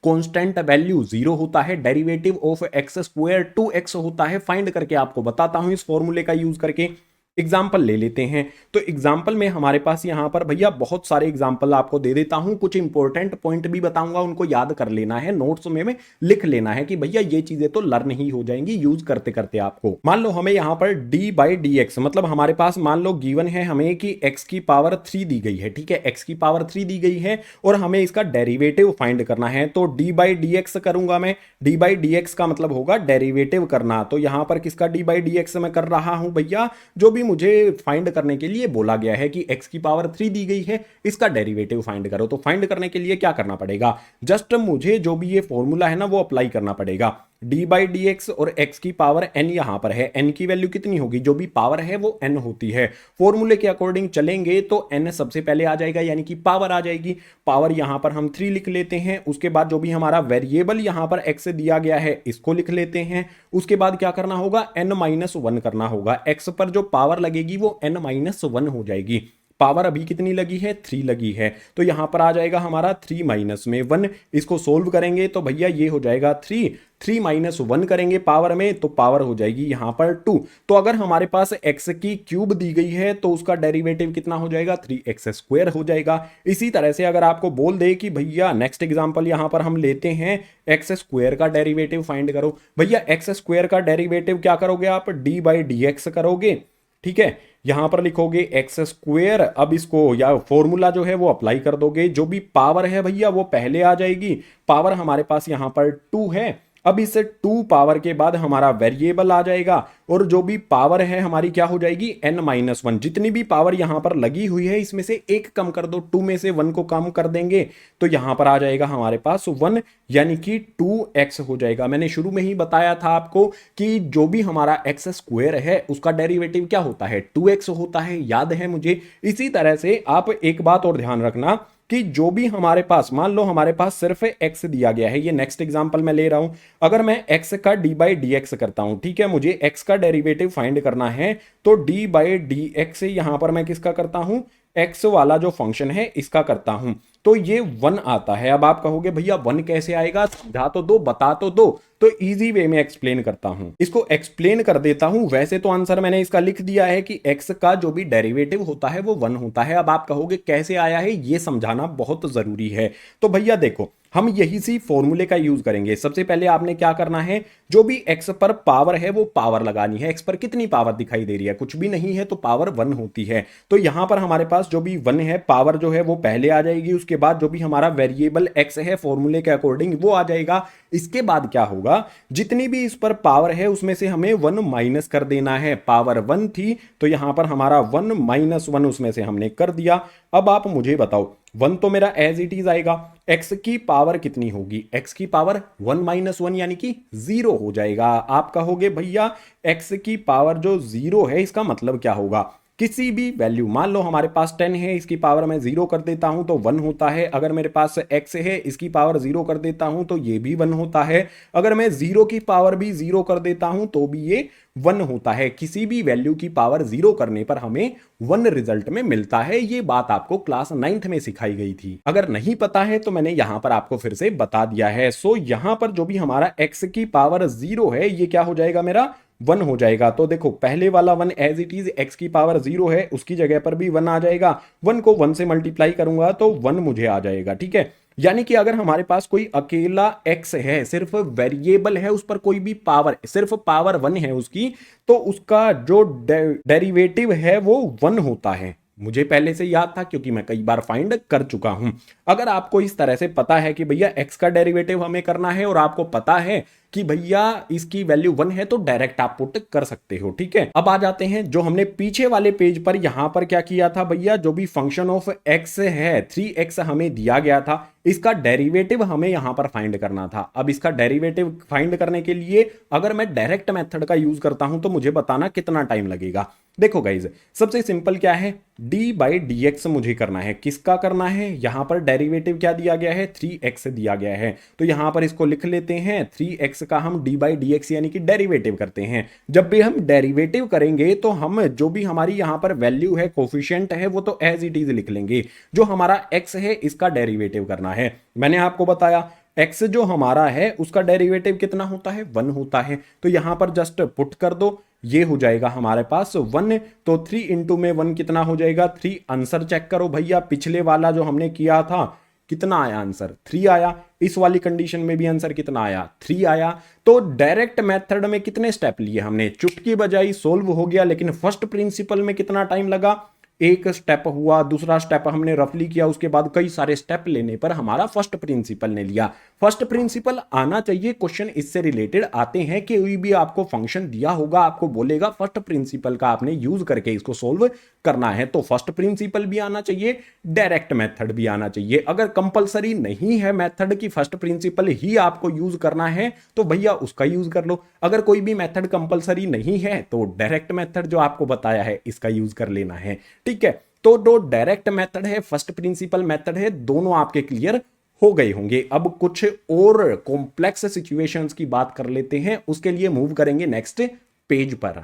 कांस्टेंट वैल्यू 0 होता है, derivative of x square 2x होता है। फाइंड करके आपको बताता हूं इस फॉर्मूले का यूज करके। एग्जाम्पल ले लेते हैं। तो एग्जाम्पल में हमारे पास यहां पर भैया बहुत सारे एग्जाम्पल आपको दे देता हूं, कुछ इंपॉर्टेंट पॉइंट भी बताऊंगा, उनको याद कर लेना है, नोट्स में लिख लेना है कि भैया ये चीजें तो लर्न ही हो जाएंगी यूज करते करते आपको। मान लो हमें यहां पर डी बाई डी एक्स, मतलब हमारे पास मान लो गिवन है हमें कि एक्स की पावर 3 दी गई है, ठीक है, एक्स की पावर 3 दी गई है और हमें इसका डेरिवेटिव फाइंड करना है। तो डी बाई डी एक्स करूंगा मैं, डी बाई डी एक्स का मतलब होगा डेरिवेटिव करना। तो यहां पर किसका डी बाई डी एक्स मैं कर रहा हूं भैया, जो भी मुझे फाइंड करने के लिए बोला गया है कि x की पावर 3 दी गई है, इसका डेरिवेटिव फाइंड करो। तो फाइंड करने के लिए क्या करना पड़ेगा, जस्ट मुझे जो भी ये फॉर्मूला है ना वो अप्लाई करना पड़ेगा। डी बाई डी एक्स और x की पावर n यहां पर है, n की वैल्यू कितनी होगी, जो भी पावर है वो n होती है। फॉर्मूले के अकॉर्डिंग चलेंगे तो n सबसे पहले आ जाएगा, यानी कि पावर आ जाएगी। पावर यहां पर हम 3 लिख लेते हैं। उसके बाद जो भी हमारा वेरिएबल यहां पर x दिया गया है इसको लिख लेते हैं। उसके बाद क्या करना होगा, n-1 करना होगा। x पर जो पावर लगेगी वो n-1 हो जाएगी। पावर अभी कितनी लगी है, 3 लगी है, तो यहां पर आ जाएगा हमारा 3 माइनस में 1। इसको सोल्व करेंगे तो भैया ये हो जाएगा 3 माइनस 1 करेंगे पावर में तो पावर हो जाएगी यहां पर 2। तो अगर हमारे पास x की क्यूब दी गई है तो उसका डेरिवेटिव कितना हो जाएगा, 3x स्क्वायर हो जाएगा। इसी तरह से अगर आपको बोल दे कि भैया नेक्स्ट एग्जांपल यहां पर हम लेते हैं, x स्क्वायर का डेरिवेटिव फाइंड करो। भैया x स्क्वायर का डेरिवेटिव क्या करोगे आप, डी बाई डी एक्स करोगे, ठीक है, यहां पर लिखोगे एक्स स्क्वेयर। अब इसको या फॉर्मूला जो है वो अप्लाई कर दोगे, जो भी पावर है भैया वो पहले आ जाएगी। पावर हमारे पास यहां पर 2 है। अब इस 2 पावर के बाद हमारा वेरिएबल आ जाएगा और जो भी पावर है हमारी क्या हो जाएगी, n-1। जितनी भी पावर यहां पर लगी हुई है इसमें से एक कम कर दो, 2 में से 1 को कम कर देंगे तो यहां पर आ जाएगा हमारे पास 1, यानी कि 2x हो जाएगा। मैंने शुरू में ही बताया था आपको कि जो भी हमारा x स्क्वायर है उसका डेरिवेटिव क्या होता है, 2x होता है, याद है मुझे। इसी तरह से आप एक बात और ध्यान रखना कि जो भी हमारे पास, मान लो हमारे पास सिर्फ x दिया गया है, ये नेक्स्ट एग्जांपल मैं ले रहा हूं। अगर मैं x का d बाई डी एक्स करता हूं, ठीक है, मुझे x का डेरिवेटिव फाइंड करना है तो d बाई डी एक्स यहां पर मैं किसका करता हूं, x वाला जो फंक्शन है इसका करता हूं, तो ये 1 आता है। अब आप कहोगे भैया 1 कैसे आएगा, समझा तो दो, बता तो दो। तो इजी वे में एक्सप्लेन करता हूं, इसको एक्सप्लेन कर देता हूं। वैसे तो आंसर मैंने इसका लिख दिया है कि x का जो भी डेरिवेटिव होता है वो 1 होता है। अब आप कहोगे कैसे आया है, ये समझाना बहुत जरूरी है। तो भैया देखो, हम यही सी फॉर्मूले का यूज करेंगे। सबसे पहले आपने क्या करना है, जो भी x पर पावर है वो पावर लगानी है। x पर कितनी पावर दिखाई दे रही है, कुछ भी नहीं है, तो पावर 1 होती है। तो यहां पर हमारे पास जो भी 1 है, पावर जो है वो पहले आ जाएगी। उसके बाद जो भी हमारा वेरिएबल x है फॉर्मूले के अकॉर्डिंग वो आ जाएगा। इसके बाद क्या होगा, जितनी भी इस पर पावर है उसमें से हमें 1 माइनस कर देना है। पावर 1 थी तो यहां पर हमारा 1 माइनस 1 उसमें से हमने कर दिया। अब आप मुझे बताओ, 1 तो मेरा एज इट इज आएगा, x की पावर कितनी होगी, x की पावर 1 माइनस 1 यानी कि 0 हो जाएगा। आप कहोगे भैया x की पावर जो 0 है इसका मतलब क्या होगा, किसी भी वैल्यू, मान लो हमारे पास 10 है, इसकी पावर मैं 0 कर देता हूं तो 1 होता है। अगर मेरे पास x है, इसकी पावर 0 कर देता हूं तो ये भी 1 होता है। अगर मैं 0 की पावर भी 0 कर देता हूं तो भी ये 1 होता है। किसी भी वैल्यू की पावर 0 करने पर हमें 1 रिजल्ट में मिलता है। ये बात आपको क्लास 9th में सिखाई गई थी। अगर नहीं पता है तो मैंने यहां पर आपको फिर से बता दिया है। सो यहां पर जो भी हमारा x की पावर 0 है ये क्या हो जाएगा, मेरा 1 हो जाएगा। तो देखो पहले वाला 1 एज इट इज, x की पावर 0 है उसकी जगह पर भी 1 आ जाएगा। 1 को 1 से मल्टीप्लाई करूंगा तो 1 मुझे आ जाएगा, ठीक है। यानी कि अगर हमारे पास कोई अकेला x है, सिर्फ वेरिएबल है, उस पर कोई भी पावर, सिर्फ पावर 1 है उसकी, तो उसका जो डेरिवेटिव है वो 1 होता है। मुझे पहले से याद था क्योंकि मैं कई बार फाइंड कर चुका हूं। अगर आपको इस तरह से पता है कि भैया x का डेरिवेटिव हमें करना है और आपको पता है कि भैया इसकी वैल्यू 1 है तो डायरेक्ट आप पुट कर सकते हो, ठीक है। अब आ जाते हैं जो हमने पीछे वाले पेज पर यहां पर क्या किया था भैया, जो भी फंक्शन ऑफ x है 3x हमें दिया गया था, इसका डेरिवेटिव हमें यहां पर फाइंड करना था। अब इसका डेरिवेटिव फाइंड करने के लिए अगर मैं डायरेक्ट मेथड का यूज करता हूं तो मुझे बताना कितना टाइम लगेगा। देखो गाइज, सबसे सिंपल क्या है, d बाई डी एक्स मुझे करना है। किसका करना है, यहां पर डेरिवेटिव क्या दिया गया है, 3x दिया गया है। तो यहां पर इसको लिख लेते हैं, 3x का हम d बाई डी एक्स यानी कि डेरिवेटिव करते हैं। जब भी हम डेरिवेटिव करेंगे तो हम जो भी हमारी यहां पर वैल्यू है, कोफिशिएंट है, वो तो एज इट इज लिख लेंगे। जो हमारा x है इसका डेरिवेटिव करना है। मैंने आपको बताया x जो हमारा है उसका डेरिवेटिव कितना होता है, 1 होता है। तो यहां पर जस्ट पुट कर दो, ये हो जाएगा हमारे पास 1। तो 3 इंटू में 1 कितना हो जाएगा, 3। आंसर चेक करो भैया, पिछले वाला जो हमने किया था कितना आया आंसर, 3 आया। इस वाली कंडीशन में भी आंसर कितना आया, 3 आया। तो डायरेक्ट मेथड में कितने स्टेप लिए हमने, चुटकी बजाई सोल्व हो गया। लेकिन फर्स्ट प्रिंसिपल में कितना टाइम लगा, एक स्टेप हुआ, दूसरा स्टेप हमने रफली किया, उसके बाद कई सारे स्टेप लेने पर हमारा फर्स्ट प्रिंसिपल ने लिया। फर्स्ट प्रिंसिपल आना चाहिए, क्वेश्चन इससे रिलेटेड आते हैं कि कोई भी आपको फंक्शन दिया होगा, आपको बोलेगा फर्स्ट प्रिंसिपल का आपने यूज करके इसको सोल्व करना है। तो फर्स्ट प्रिंसिपल भी आना चाहिए, डायरेक्ट मेथड भी आना चाहिए। अगर कंपलसरी नहीं है मेथड की फर्स्ट प्रिंसिपल ही आपको यूज करना है तो भैया उसका यूज कर लो। अगर कोई भी मेथड कंपलसरी नहीं है तो डायरेक्ट मेथड जो आपको बताया है इसका यूज कर लेना है, ठीक है। तो जो डायरेक्ट मेथड है, फर्स्ट प्रिंसिपल मेथड है, दोनों आपके क्लियर हो गए होंगे। अब कुछ और कॉम्प्लेक्स सिचुएशंस की बात कर लेते हैं, उसके लिए मूव करेंगे नेक्स्ट पेज पर।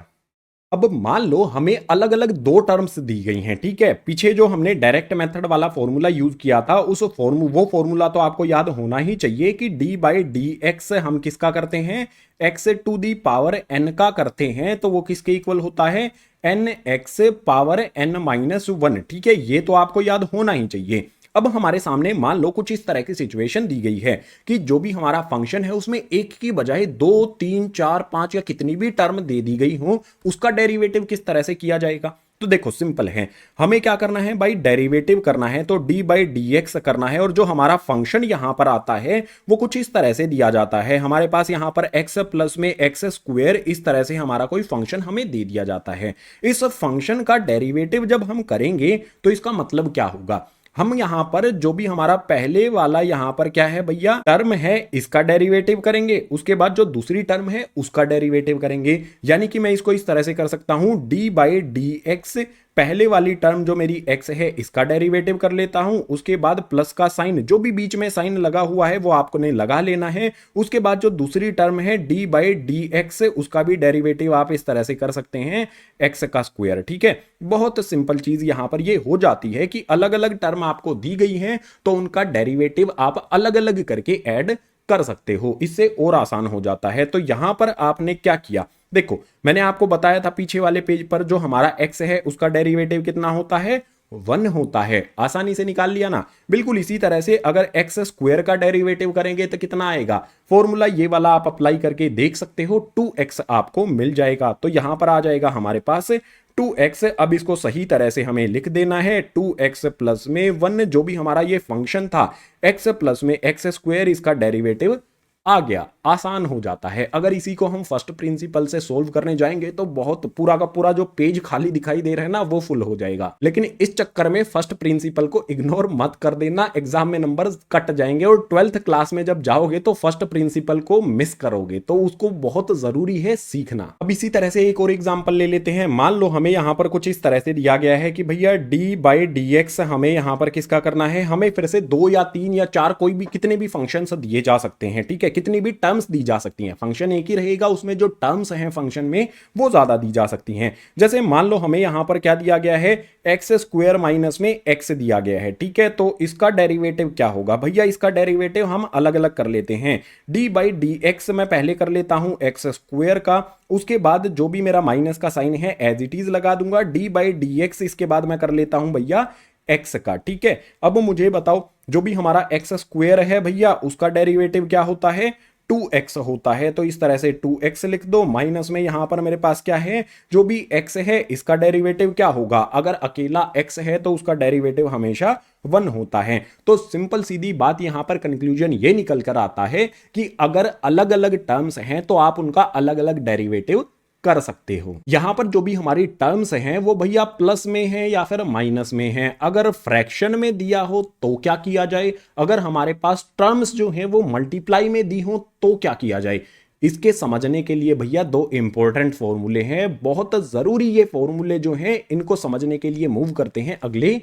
अब मान लो हमें अलग अलग दो टर्म्स दी गई हैं, ठीक है। पीछे जो हमने डायरेक्ट मेथड वाला फॉर्मूला यूज किया था वो फॉर्मूला तो आपको याद होना ही चाहिए कि डी बाई डी एक्स हम किसका करते हैं, x to the power n का करते हैं। तो वो किसके इक्वल होता है, n x power n minus 1, ठीक है। ये तो आपको याद होना ही चाहिए। अब हमारे सामने मान लो कुछ इस तरह की सिचुएशन दी गई है कि जो भी हमारा फंक्शन है उसमें एक की बजाय 2, 3, 4, 5 या कितनी भी टर्म दे दी गई हो, उसका डेरिवेटिव किस तरह से किया जाएगा। तो देखो सिंपल है, हमें क्या करना है भाई, डेरिवेटिव करना है। तो डी बाई डी एक्स करना है, और जो हमारा फंक्शन यहां पर आता है वो कुछ इस तरह से दिया जाता है। हमारे पास यहां पर एक्स प्लस में एक्स स्क्वायर, इस तरह से हमारा कोई फंक्शन हमें दे दिया जाता है। इस फंक्शन का डेरिवेटिव जब हम करेंगे तो इसका मतलब क्या होगा, हम यहां पर जो भी हमारा पहले वाला यहां पर क्या है भैया, टर्म है, इसका डेरिवेटिव करेंगे। उसके बाद जो दूसरी टर्म है उसका डेरिवेटिव करेंगे। यानी कि मैं इसको इस तरह से कर सकता हूं, डी बाई डी एक्स, पहले वाली टर्म जो मेरी x है इसका डेरिवेटिव कर लेता हूं। उसके बाद प्लस का साइन, जो भी बीच में साइन लगा हुआ है वो आपको ने लगा लेना है। उसके बाद जो दूसरी टर्म है डी बाई डी एक्स, उसका भी डेरिवेटिव आप इस तरह से कर सकते हैं, x का स्क्वायर, ठीक है। बहुत सिंपल चीज यहां पर ये हो जाती है कि अलग अलग टर्म आपको दी गई हैं तो उनका डेरिवेटिव आप अलग अलग करके ऐड कर सकते हो, इससे और आसान हो जाता है। तो यहां पर आपने क्या किया, देखो मैंने आपको बताया था पीछे वाले पेज पर जो हमारा x है उसका डेरिवेटिव कितना होता है, 1 होता है। आसानी से निकाल लिया ना। बिल्कुल इसी तरह से अगर एक्स स्क्वायर का डेरिवेटिव करेंगे तो कितना आएगा, फॉर्मूला ये वाला आप अप्लाई करके देख सकते हो, 2x आपको मिल जाएगा। तो यहां पर आ जाएगा हमारे पास 2x। अब इसको सही तरह से हमें लिख देना है, 2x प्लस में 1, जो भी हमारा ये फंक्शन था x प्लस में एक्स स्क्वायर, इसका डेरिवेटिव आ गया। आसान हो जाता है। अगर इसी को हम फर्स्ट प्रिंसिपल से सोल्व करने जाएंगे तो बहुत पूरा का पूरा जो पेज खाली दिखाई दे रहा है ना वो फुल हो जाएगा। लेकिन इस चक्कर में फर्स्ट प्रिंसिपल को इग्नोर मत कर देना, एग्जाम में नंबर कट जाएंगे और 12th क्लास में जब जाओगे तो फर्स्ट प्रिंसिपल को मिस करोगे, तो उसको बहुत जरूरी है सीखना। अब इसी तरह से एक और एग्जाम्पल ले लेते हैं। मान लो हमें यहां पर कुछ इस तरह से दिया गया है कि भैया डी बाई डी एक्स हमें यहां पर किसका करना है, हमें फिर से 2 या 3 या 4 कोई भी कितने भी फंक्शन दिए जा सकते हैं, ठीक है, कितनी भी टर्म्स दी जा सकती हैं। फंक्शन एक ही रहेगा, उसमें जो टर्म्स हैं फंक्शन में वो ज्यादा दी जा सकती हैं। जैसे मान लो हमें यहां पर क्या दिया गया है, एक्स स्क्वायर माइनस में एक्स दिया गया है, ठीक है। तो इसका डेरिवेटिव क्या होगा भैया, इसका डेरिवेटिव हम अलग अलग कर लेते हैं। डी बाई डी एक्स मैं पहले कर लेता हूं एक्स स्क्वायर का, उसके बाद जो भी मेरा माइनस का साइन है एज इट इज लगा दूंगा, डी बाई डी एक्स, इसके बाद मैं कर लेता हूं भैया एक्स का, ठीक है। अब मुझे बताओ जो भी हमारा एक्स स्क्वायर है भैया उसका डेरिवेटिव क्या होता है, 2x होता है। तो इस तरह से 2x लिख दो, माइनस में यहां पर मेरे पास क्या है, जो भी x है इसका डेरिवेटिव क्या होगा, अगर अकेला x है तो उसका डेरिवेटिव हमेशा 1 होता है। तो सिंपल सीधी बात यहां पर कंक्लूजन ये निकल कर आता है कि अगर अलग अलग टर्म्स हैं तो आप उनका अलग अलग डेरिवेटिव कर सकते हो। यहां पर जो भी हमारी टर्म्स हैं वो भैया प्लस में है या फिर माइनस में है। अगर फ्रैक्शन में दिया हो तो क्या किया जाए, अगर हमारे पास टर्म्स जो हैं वो मल्टीप्लाई में दी हो तो क्या किया जाए। इसके समझने के लिए भैया 2 इंपॉर्टेंट फॉर्मूले हैं, बहुत जरूरी ये फॉर्मूले जो हैं इनको समझने के लिए मूव करते हैं अगले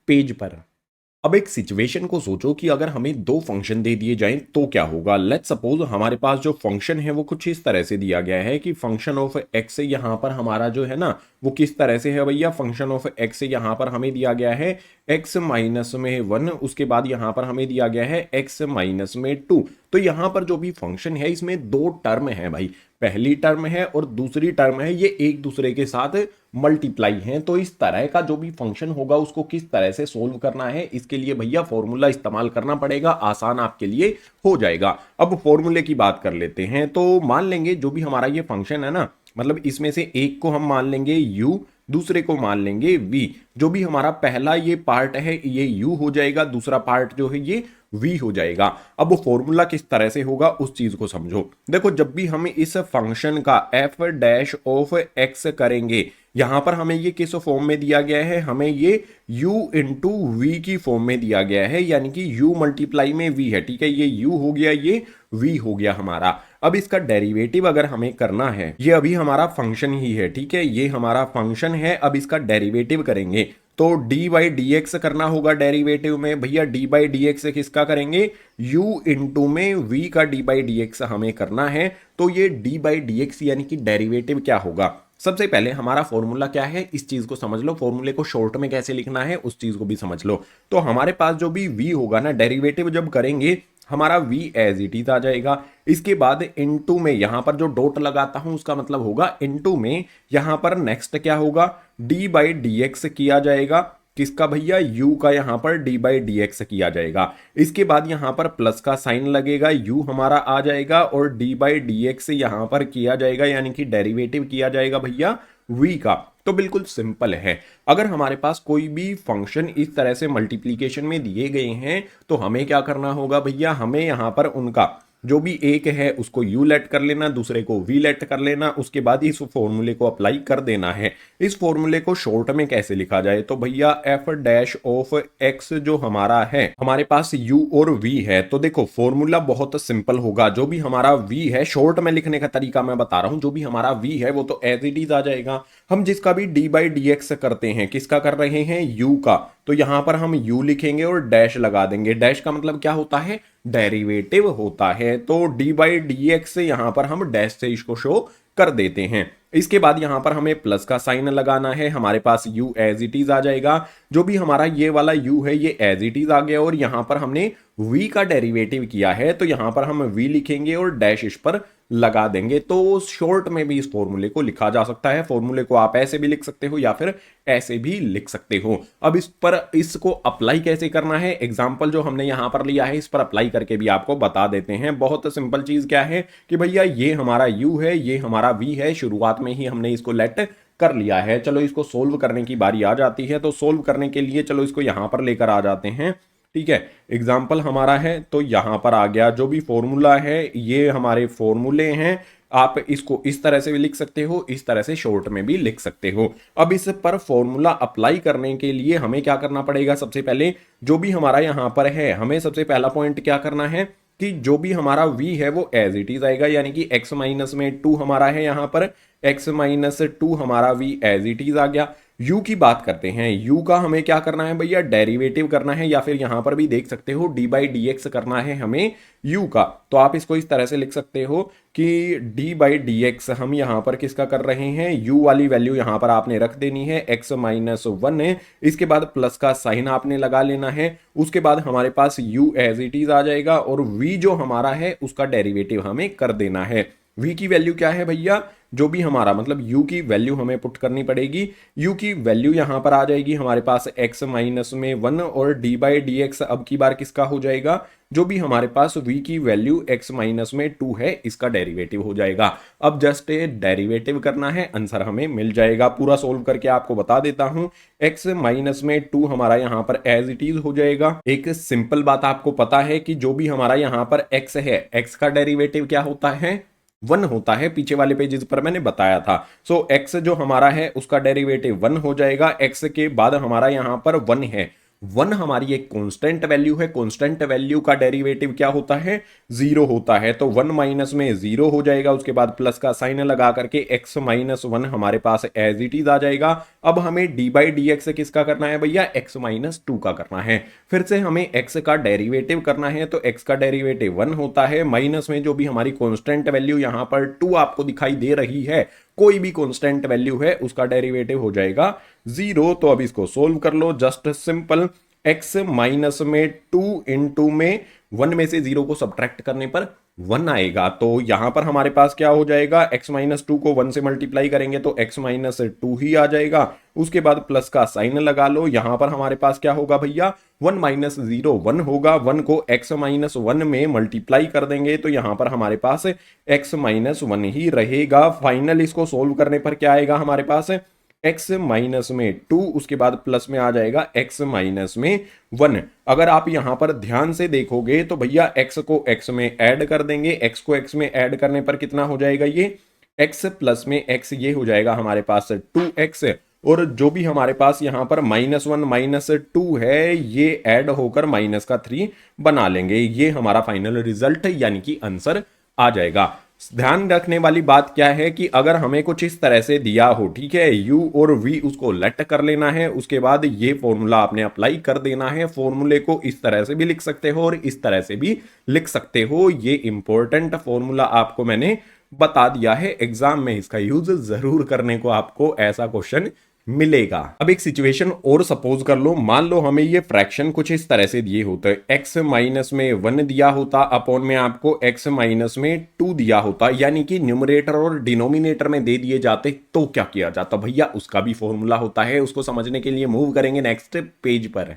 पेज पर। अब एक सिचुएशन को सोचो कि अगर हमें 2 फंक्शन दे दिए जाएं तो क्या होगा। लेट्स सपोज हमारे पास जो फंक्शन है वो कुछ इस तरह से दिया गया है कि फंक्शन ऑफ एक्स यहां पर हमारा जो है ना वो किस तरह से है भैया, फंक्शन ऑफ एक्स यहां पर हमें दिया गया है एक्स माइनस में 1, उसके बाद यहां पर हमें दिया गया है एक्स माइनस में 2। तो यहां पर जो भी फंक्शन है इसमें दो टर्म है भाई, पहली टर्म है और दूसरी टर्म है, ये एक दूसरे के साथ मल्टीप्लाई हैं। तो इस तरह का जो भी फंक्शन होगा उसको किस तरह से सोल्व करना है, इसके लिए भैया फॉर्मूला इस्तेमाल करना पड़ेगा, आसान आपके लिए हो जाएगा। अब फॉर्मूले की बात कर लेते हैं। तो मान लेंगे जो भी हमारा ये फंक्शन है ना, मतलब इसमें से एक को हम मान लेंगे u, दूसरे को मान लेंगे v। जो भी हमारा पहला ये पार्ट है ये u हो जाएगा, दूसरा पार्ट जो है ये v हो जाएगा। अब फॉर्मूला किस तरह से होगा उस चीज को समझो। देखो जब भी हम इस फंक्शन का f डैश ऑफ x करेंगे, यहां पर हमें ये किस फॉर्म में दिया गया है, हमें ये u इंटू वी की फॉर्म में दिया गया है, यानी कि u मल्टीप्लाई में v है। ठीक है, ये u हो गया, ये v हो गया हमारा। अब इसका डेरिवेटिव अगर हमें करना है, ये अभी हमारा फंक्शन ही है, ठीक है, ये हमारा फंक्शन है। अब इसका डेरिवेटिव करेंगे तो डी बाई डी एक्स करना होगा डेरिवेटिव में। भैया डी बाई डी एक्स किसका करेंगे, u इंटू में v का डी बाई डी एक्स हमें करना है। तो ये डी बाई डी एक्स यानी कि डेरिवेटिव क्या होगा, सबसे पहले हमारा फॉर्मूला क्या है इस चीज को समझ लो, फॉर्मूले को शॉर्ट में कैसे लिखना है उस चीज को भी समझ लो। तो हमारे पास जो भी v होगा ना, डेरिवेटिव जब करेंगे हमारा v एज इट इज आ जाएगा। इसके बाद इनटू में यहां पर जो डॉट लगाता हूं उसका मतलब होगा इनटू में, यहां पर नेक्स्ट क्या होगा, डी बाई डी एक्स किया जाएगा। किसका भैया, u का यहां पर d बाई डी एक्स किया जाएगा। इसके बाद यहां पर प्लस का साइन लगेगा, u हमारा आ जाएगा और d बाई डी एक्स यहां पर किया जाएगा, यानी कि डेरिवेटिव किया जाएगा भैया v का। तो बिल्कुल सिंपल है। अगर हमारे पास कोई भी फंक्शन इस तरह से मल्टीप्लीकेशन में दिए गए हैं तो हमें क्या करना होगा भैया, हमें यहां पर उनका जो भी एक है उसको u लेट कर लेना, दूसरे को v लेट कर लेना, उसके बाद इस फॉर्मूले को अप्लाई कर देना है। इस फॉर्मूले को शॉर्ट में कैसे लिखा जाए, तो भैया f डैश ऑफ x जो हमारा है, हमारे पास u और v है। तो देखो फॉर्मूला बहुत सिंपल होगा, जो भी हमारा v है, शॉर्ट में लिखने का तरीका मैं बता रहा हूं, जो भी हमारा v है वो तो एज इट इज आ जाएगा। हम जिसका भी d बाई डी एक्स करते हैं, किसका कर रहे हैं, u का, तो यहां पर हम u लिखेंगे और डैश लगा देंगे। डैश का मतलब क्या होता है, डेरिवेटिव होता है। तो डी बाई डी एक्स यहां पर हम डैश से इसको शो कर देते हैं। इसके बाद यहां पर हमें प्लस का साइन लगाना है, हमारे पास u एज इट इज आ जाएगा। जो भी हमारा ये वाला u है ये एज इट इज आ गया, और यहां पर हमने v का डेरिवेटिव किया है तो यहां पर हम v लिखेंगे और डैश इस पर लगा देंगे। तो शॉर्ट में भी इस फॉर्मूले को लिखा जा सकता है। फॉर्मूले को आप ऐसे भी लिख सकते हो या फिर ऐसे भी लिख सकते हो। अब इस पर इसको अप्लाई कैसे करना है, एग्जाम्पल जो हमने यहां पर लिया है इस पर अप्लाई करके भी आपको बता देते हैं। बहुत सिंपल चीज क्या है कि भैया ये हमारा u है, ये हमारा v है, शुरुआत में ही हमने इसको लेट कर लिया है। चलो इसको सोल्व करने की बारी आ जाती है। तो सोल्व करने के लिए चलो इसको यहां पर लेकर आ जाते हैं। ठीक है, एग्जाम्पल हमारा है तो यहां पर आ गया। जो भी फॉर्मूला है ये हमारे फॉर्मूले हैं, आप इसको इस तरह से भी लिख सकते हो, इस तरह से शॉर्ट में भी लिख सकते हो। अब इस पर फॉर्मूला अप्लाई करने के लिए हमें क्या करना पड़ेगा, सबसे पहले जो भी हमारा यहां पर है, हमें सबसे पहला पॉइंट क्या करना है कि जो भी हमारा v है वो एज इट इज आएगा, यानी कि x माइनस में 2 हमारा है, यहां पर x माइनस 2 हमारा v एज इट इज आ गया। u की बात करते हैं, u का हमें क्या करना है भैया, डेरिवेटिव करना है, या फिर यहां पर भी देख सकते हो d बाई डी एक्स करना है हमें u का। तो आप इसको इस तरह से लिख सकते हो कि d बाई डी एक्स हम यहां पर किसका कर रहे हैं, u वाली वैल्यू यहां पर आपने रख देनी है, x माइनस 1 है। इसके बाद प्लस का साइन आपने लगा लेना है। उसके बाद हमारे पास u एज इट इज आ जाएगा और v जो हमारा है उसका डेरिवेटिव हमें कर देना है। v की वैल्यू क्या है भैया, जो भी हमारा मतलब u की वैल्यू हमें पुट करनी पड़ेगी। u की वैल्यू यहां पर आ जाएगी हमारे पास x माइनस में 1 और d बाई डी एक्स अब की बार किसका हो जाएगा, जो भी हमारे पास v की वैल्यू x माइनस में 2 है इसका डेरिवेटिव हो जाएगा। अब जस्ट डेरिवेटिव करना है, आंसर हमें मिल जाएगा। पूरा सोल्व करके आपको बता देता हूं, x माइनस में 2 हमारा यहां पर एज इट इज हो जाएगा। एक सिंपल बात आपको पता है कि जो भी हमारा यहां पर x है, x का डेरिवेटिव क्या होता है, 1 होता है, पीछे वाले पेजेस पर मैंने बताया था। सो x जो हमारा है उसका डेरिवेटिव 1 हो जाएगा। x के बाद हमारा यहां पर 1 है, 1 हमारी एक कांस्टेंट वैल्यू है, कांस्टेंट वैल्यू का डेरिवेटिव क्या होता है, 0 होता है। तो 1 माइनस में 0 हो जाएगा, उसके बाद प्लस का साइन लगा करके x माइनस 1 हमारे पास एज इट इज आ जाएगा। अब हमें d बाई डी एक्स किसका करना है भैया, x माइनस 2 का करना है। फिर से हमें x का डेरिवेटिव करना है, तो x का डेरिवेटिव 1 होता है, माइनस में जो भी हमारी कांस्टेंट वैल्यू यहां पर 2 आपको दिखाई दे रही है, कोई भी कांस्टेंट वैल्यू है उसका डेरिवेटिव हो जाएगा 0। तो अब इसको सोल्व कर लो, जस्ट सिंपल। x माइनस में 2 इंटू में 1 में से 0 को सब्ट्रैक्ट करने पर 1 आएगा। तो यहां पर हमारे पास क्या हो जाएगा, x माइनस 2 को 1 से मल्टीप्लाई करेंगे तो x माइनस 2 ही आ जाएगा। उसके बाद प्लस का साइन लगा लो, यहां पर हमारे पास क्या होगा भैया, 1 माइनस 0 1 होगा, 1 को x माइनस 1 में मल्टीप्लाई कर देंगे तो यहां पर हमारे पास x माइनस 1 ही रहेगा। फाइनल इसको सोल्व करने पर क्या आएगा हमारे पास, x माइनस में 2, उसके बाद प्लस में आ जाएगा x माइनस में 1। अगर आप यहां पर ध्यान से देखोगे तो भैया x को x में ऐड कर देंगे, x को x में ऐड करने पर कितना हो जाएगा, ये x प्लस में x ये हो जाएगा हमारे पास 2x, और जो भी हमारे पास यहां पर -1 -2 है ये ऐड होकर -3 बना लेंगे। ये हमारा फाइनल रिजल्ट यानी कि आंसर आ जाएगा। ध्यान रखने वाली बात क्या है कि अगर हमें कुछ इस तरह से दिया हो, ठीक है, u और v उसको लेट कर लेना है, उसके बाद ये फॉर्मूला आपने अप्लाई कर देना है। फॉर्मूले को इस तरह से भी लिख सकते हो और इस तरह से भी लिख सकते हो। ये इंपॉर्टेंट फॉर्मूला आपको मैंने बता दिया है, एग्जाम में इसका यूज जरूर करने को आपको ऐसा क्वेश्चन मिलेगा। अब एक सिचुएशन और सपोज कर लो, मान लो हमें ये फ्रैक्शन कुछ इस तरह से दिए होते, x माइनस में 1 दिया होता, अपॉन में आपको x माइनस में 2 दिया होता, यानी कि न्यूमरेटर और डिनोमिनेटर में दे दिए जाते तो क्या किया जाता भैया, उसका भी फॉर्मूला होता है। उसको समझने के लिए मूव करेंगे नेक्स्ट पेज पर।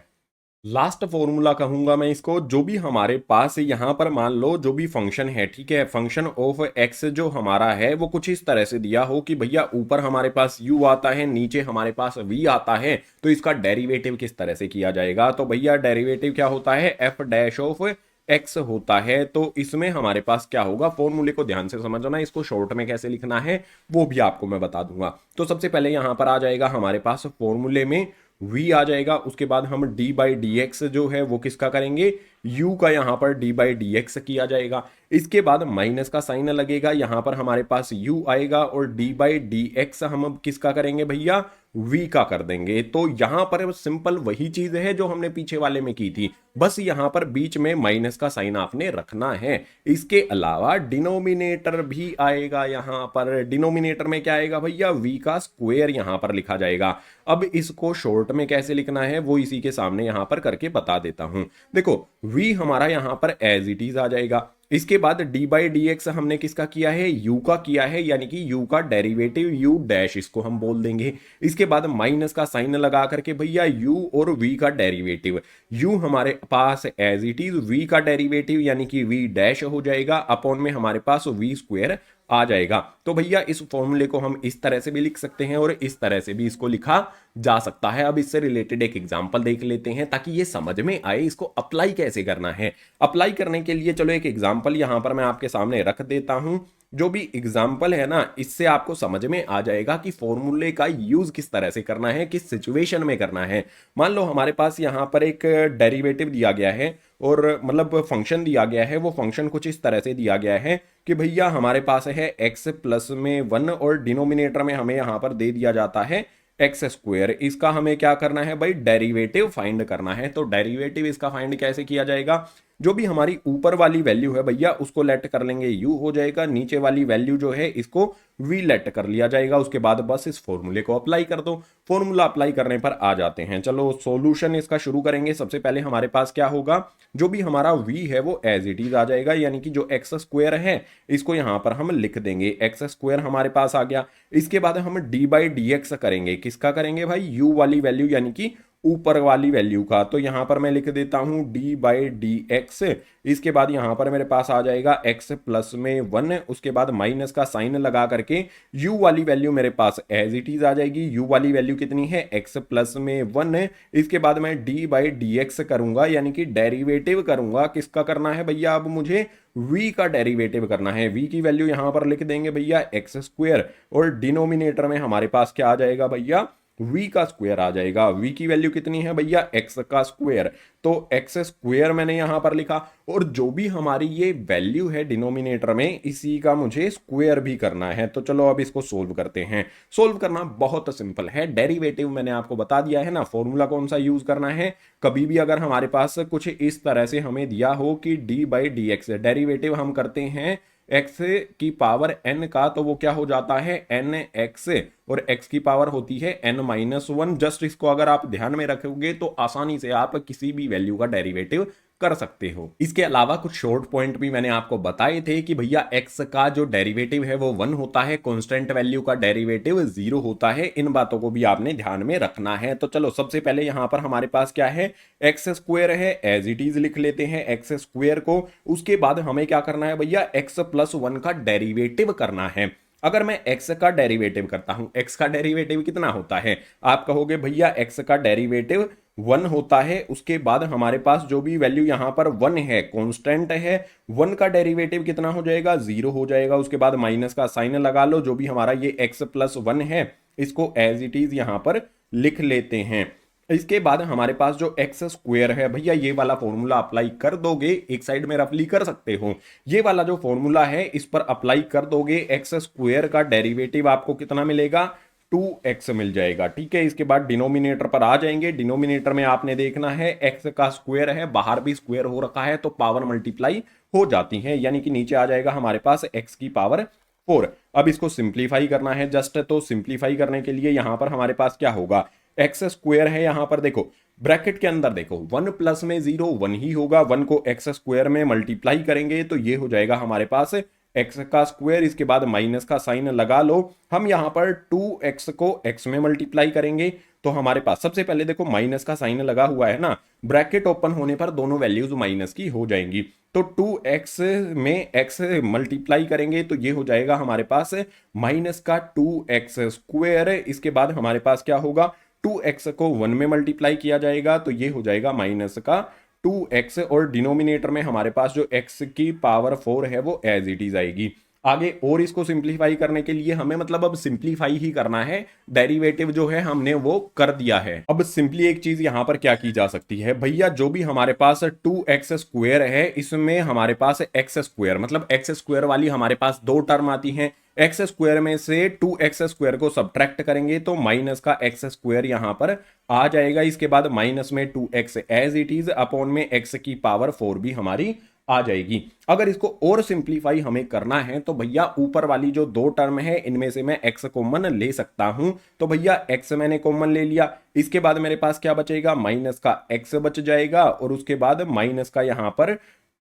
लास्ट फॉर्मूला कहूंगा मैं इसको, जो भी हमारे पास यहां पर मान लो जो भी फंक्शन है, ठीक है, फंक्शन ऑफ एक्स जो हमारा है वो कुछ इस तरह से दिया हो कि भैया ऊपर हमारे पास u आता है, नीचे हमारे पास v आता है, तो इसका डेरिवेटिव किस तरह से किया जाएगा। तो भैया डेरिवेटिव क्या होता है, f डैश ऑफ x होता है। तो इसमें हमारे पास क्या होगा, फॉर्मूले को ध्यान से समझना, इसको शॉर्ट में कैसे लिखना है वो भी आपको मैं बता दूंगा। तो सबसे पहले यहां पर आ जाएगा हमारे पास फॉर्मूले में v आ जाएगा, उसके बाद हम d बाई डी एक्स जो है वो किसका करेंगे, u का यहां पर d बाई डी एक्स किया जाएगा। इसके बाद माइनस का साइन लगेगा, यहां पर हमारे पास u आएगा, और d बाई डी एक्स हम किसका करेंगे भैया, v का कर देंगे। तो यहां पर सिंपल वही चीज है जो हमने पीछे वाले में की थी, बस यहां पर बीच में माइनस का साइन आपने रखना है। इसके अलावा डिनोमिनेटर भी आएगा, यहां पर डिनोमिनेटर में क्या आएगा भैया, v का स्क्वायर यहां पर लिखा जाएगा। अब इसको शॉर्ट में कैसे लिखना है वो इसी के सामने यहां पर करके बता देता हूं। देखो v हमारा यहां पर एज इट इज आ जाएगा। इसके बाद d बाई डी एक्स हमने किसका किया है, u का किया है, यानी कि u का डेरिवेटिव u डैश इसको हम बोल देंगे। इसके बाद माइनस का साइन लगा करके भैया u और v का डेरिवेटिव, u हमारे पास एज इट इज, v का डेरिवेटिव यानी कि v डैश हो जाएगा, अपॉन में हमारे पास v स्क्वायर आ जाएगा। तो भैया इस फॉर्मूले को हम इस तरह से भी लिख सकते हैं और इस तरह से भी इसको लिखा जा सकता है। अब इससे रिलेटेड एक एग्जांपल देख लेते हैं ताकि ये समझ में आए इसको अप्लाई कैसे करना है। अप्लाई करने के लिए चलो एक एग्जांपल यहां पर मैं आपके सामने रख देता हूं। जो भी एग्जाम्पल है ना, इससे आपको समझ में आ जाएगा कि फॉर्मूले का यूज किस तरह से करना है, किस सिचुएशन में करना है। मान लो हमारे पास यहां पर एक डेरिवेटिव दिया गया है और मतलब फंक्शन दिया गया है, वो फंक्शन कुछ इस तरह से दिया गया है कि भैया हमारे पास है x प्लस में 1 और डिनोमिनेटर में हमें यहां पर दे दिया जाता है एक्स स्क्वायर। इसका हमें क्या करना है भाई, डेरिवेटिव फाइंड करना है। तो डेरिवेटिव इसका फाइंड कैसे किया जाएगा, जो भी हमारी ऊपर वाली वैल्यू है भैया उसको लेट कर लेंगे u हो जाएगा, नीचे वाली वैल्यू जो है इसको v लेट कर लिया जाएगा। उसके बाद बस इस फॉर्मूले को अप्लाई कर दो। फॉर्मूला अप्लाई करने पर आ जाते हैं, चलो सॉल्यूशन इसका शुरू करेंगे। सबसे पहले हमारे पास क्या होगा, जो भी हमारा v है वो एज इट इज आ जाएगा, यानी कि जो एक्स स्क्वायर है इसको यहां पर हम लिख देंगे, एक्स स्क्वायर हमारे पास आ गया। इसके बाद हम डी बाई डी एक्स करेंगे, किसका करेंगे भाई, u वाली वैल्यू यानी कि ऊपर वाली वैल्यू का। तो यहां पर मैं लिख देता हूं d बाई डी एक्स। इसके बाद यहां पर मेरे पास आ जाएगा x प्लस में 1, उसके बाद माइनस का साइन लगा करके u वाली वैल्यू मेरे पास एज इट इज आ जाएगी। u वाली वैल्यू कितनी है, x प्लस में 1। इसके बाद मैं d बाई डी एक्स करूंगा, यानी कि डेरिवेटिव करूंगा। किसका करना है भैया, अब मुझे v का डेरिवेटिव करना है। v की वैल्यू यहां पर लिख देंगे भैया एक्स स्क्वायर, और डिनोमिनेटर में हमारे पास क्या आ जाएगा भैया, v का स्क्वायर आ जाएगा। v की वैल्यू कितनी है भैया, x का स्क्वायर। तो x स्क्वायर मैंने यहां पर लिखा, और जो भी हमारी ये वैल्यू है डिनोमिनेटर में इसी का मुझे स्क्वायर भी करना है। तो चलो अब इसको सोल्व करते हैं। सोल्व करना बहुत सिंपल है, डेरिवेटिव मैंने आपको बता दिया है ना, फॉर्मूला कौन सा यूज करना है। कभी भी अगर हमारे पास कुछ इस तरह से हमें दिया हो कि d by d x, derivative हम करते हैं x की पावर n का, तो वो क्या हो जाता है nx, और x की पावर होती है n-1। जस्ट इसको अगर आप ध्यान में रखोगे तो आसानी से आप किसी भी वैल्यू का डेरिवेटिव कर सकते हो। इसके अलावा कुछ शॉर्ट पॉइंट भी मैंने आपको बताए थे कि भैया x का जो डेरिवेटिव है वो 1 होता है, कांस्टेंट वैल्यू का डेरिवेटिव 0 होता है। इन बातों को भी आपने ध्यान में रखना है। तो चलो सबसे पहले यहां पर हमारे पास क्या है, एक्स स्क्वायर है, एज इट इज लिख लेते हैं एक्स स्क्वायर को। उसके बाद हमें क्या करना है भैया, x+1 का डेरिवेटिव करना है। अगर मैं x का डेरिवेटिव करता हूं, x का डेरिवेटिव कितना होता है, आप कहोगे भैया x का डेरिवेटिव 1 होता है। उसके बाद हमारे पास जो भी वैल्यू यहां पर 1 है, कांस्टेंट है, 1 का डेरिवेटिव कितना हो जाएगा, 0 हो जाएगा। उसके बाद माइनस का साइन लगा लो, जो भी हमारा ये x+1 है इसको एज इट इज यहां पर लिख लेते हैं। इसके बाद हमारे पास जो एक्स स्क्वायर है भैया, ये वाला फॉर्मूला अप्लाई कर दोगे, एक साइड में रफली कर सकते हो, ये वाला जो फॉर्मूला है इस पर अप्लाई कर दोगे, एक्स स्क्वायर का डेरिवेटिव आपको कितना मिलेगा, 2x मिल जाएगा। ठीक है, इसके बाद डिनोमिनेटर पर आ जाएंगे। डिनोमिनेटर में आपने देखना है x का स्क्वायर है, बाहर भी स्क्वायर हो रखा है तो पावर मल्टीप्लाई हो जाती है, यानी कि नीचे आ जाएगा हमारे पास x की पावर 4। अब इसको सिंप्लीफाई करना है जस्ट, तो सिंप्लीफाई करने के लिए यहां पर हमारे पास क्या होगा, एक्स स्क्वायर है, यहां पर देखो ब्रैकेट के अंदर देखो 1 प्लस में 0 1 ही होगा, 1 को एक्स स्क्वायर में मल्टीप्लाई करेंगे तो ये हो जाएगा हमारे पास एक्स का स्क्वायर। इसके बाद माइनस का साइन लगा लो। हम यहां पर 2x को x में मल्टीप्लाई करेंगे तो हमारे पास सबसे पहले देखो माइनस का साइन लगा हुआ है ना, ब्रैकेट ओपन होने पर दोनों वैल्यूज माइनस की हो जाएंगी। तो 2x में x मल्टीप्लाई करेंगे तो ये हो जाएगा हमारे पास माइनस का 2x स्क्वायर। इसके बाद हमारे पास क्या होगा, 2x को 1 में मल्टीप्लाई किया जाएगा तो ये हो जाएगा माइनस का 2x, और डिनोमिनेटर में हमारे पास जो x की पावर 4 है वो एज इट इज आएगी। आगे और इसको सिंप्लीफाई करने के लिए हमें मतलब अब सिंप्लीफाई ही करना है, डेरिवेटिव जो है हमने वो कर दिया है। अब सिंपली एक चीज यहां पर क्या की जा सकती है भैया, जो भी हमारे पास 2x स्क्वायर है इसमें हमारे पास x स्क्वायर, मतलब x स्क्वायर वाली हमारे पास दो टर्म आती हैं, एक्स स्क्वायर में से 2x स्क्वायर को सब्ट्रैक्ट करेंगे तो माइनस का x स्क्वायर यहां पर आ जाएगा। इसके बाद माइनस में 2x as it is, upon में x की पावर 4 भी हमारी आ जाएगी। अगर इसको और सिंप्लीफाई हमें करना है तो भैया ऊपर वाली जो दो टर्म है इनमें से मैं x कॉमन ले सकता हूं, तो भैया x मैंने कॉमन ले लिया। इसके बाद मेरे पास क्या बचेगा, माइनस का x बच जाएगा, और उसके बाद माइनस का यहां पर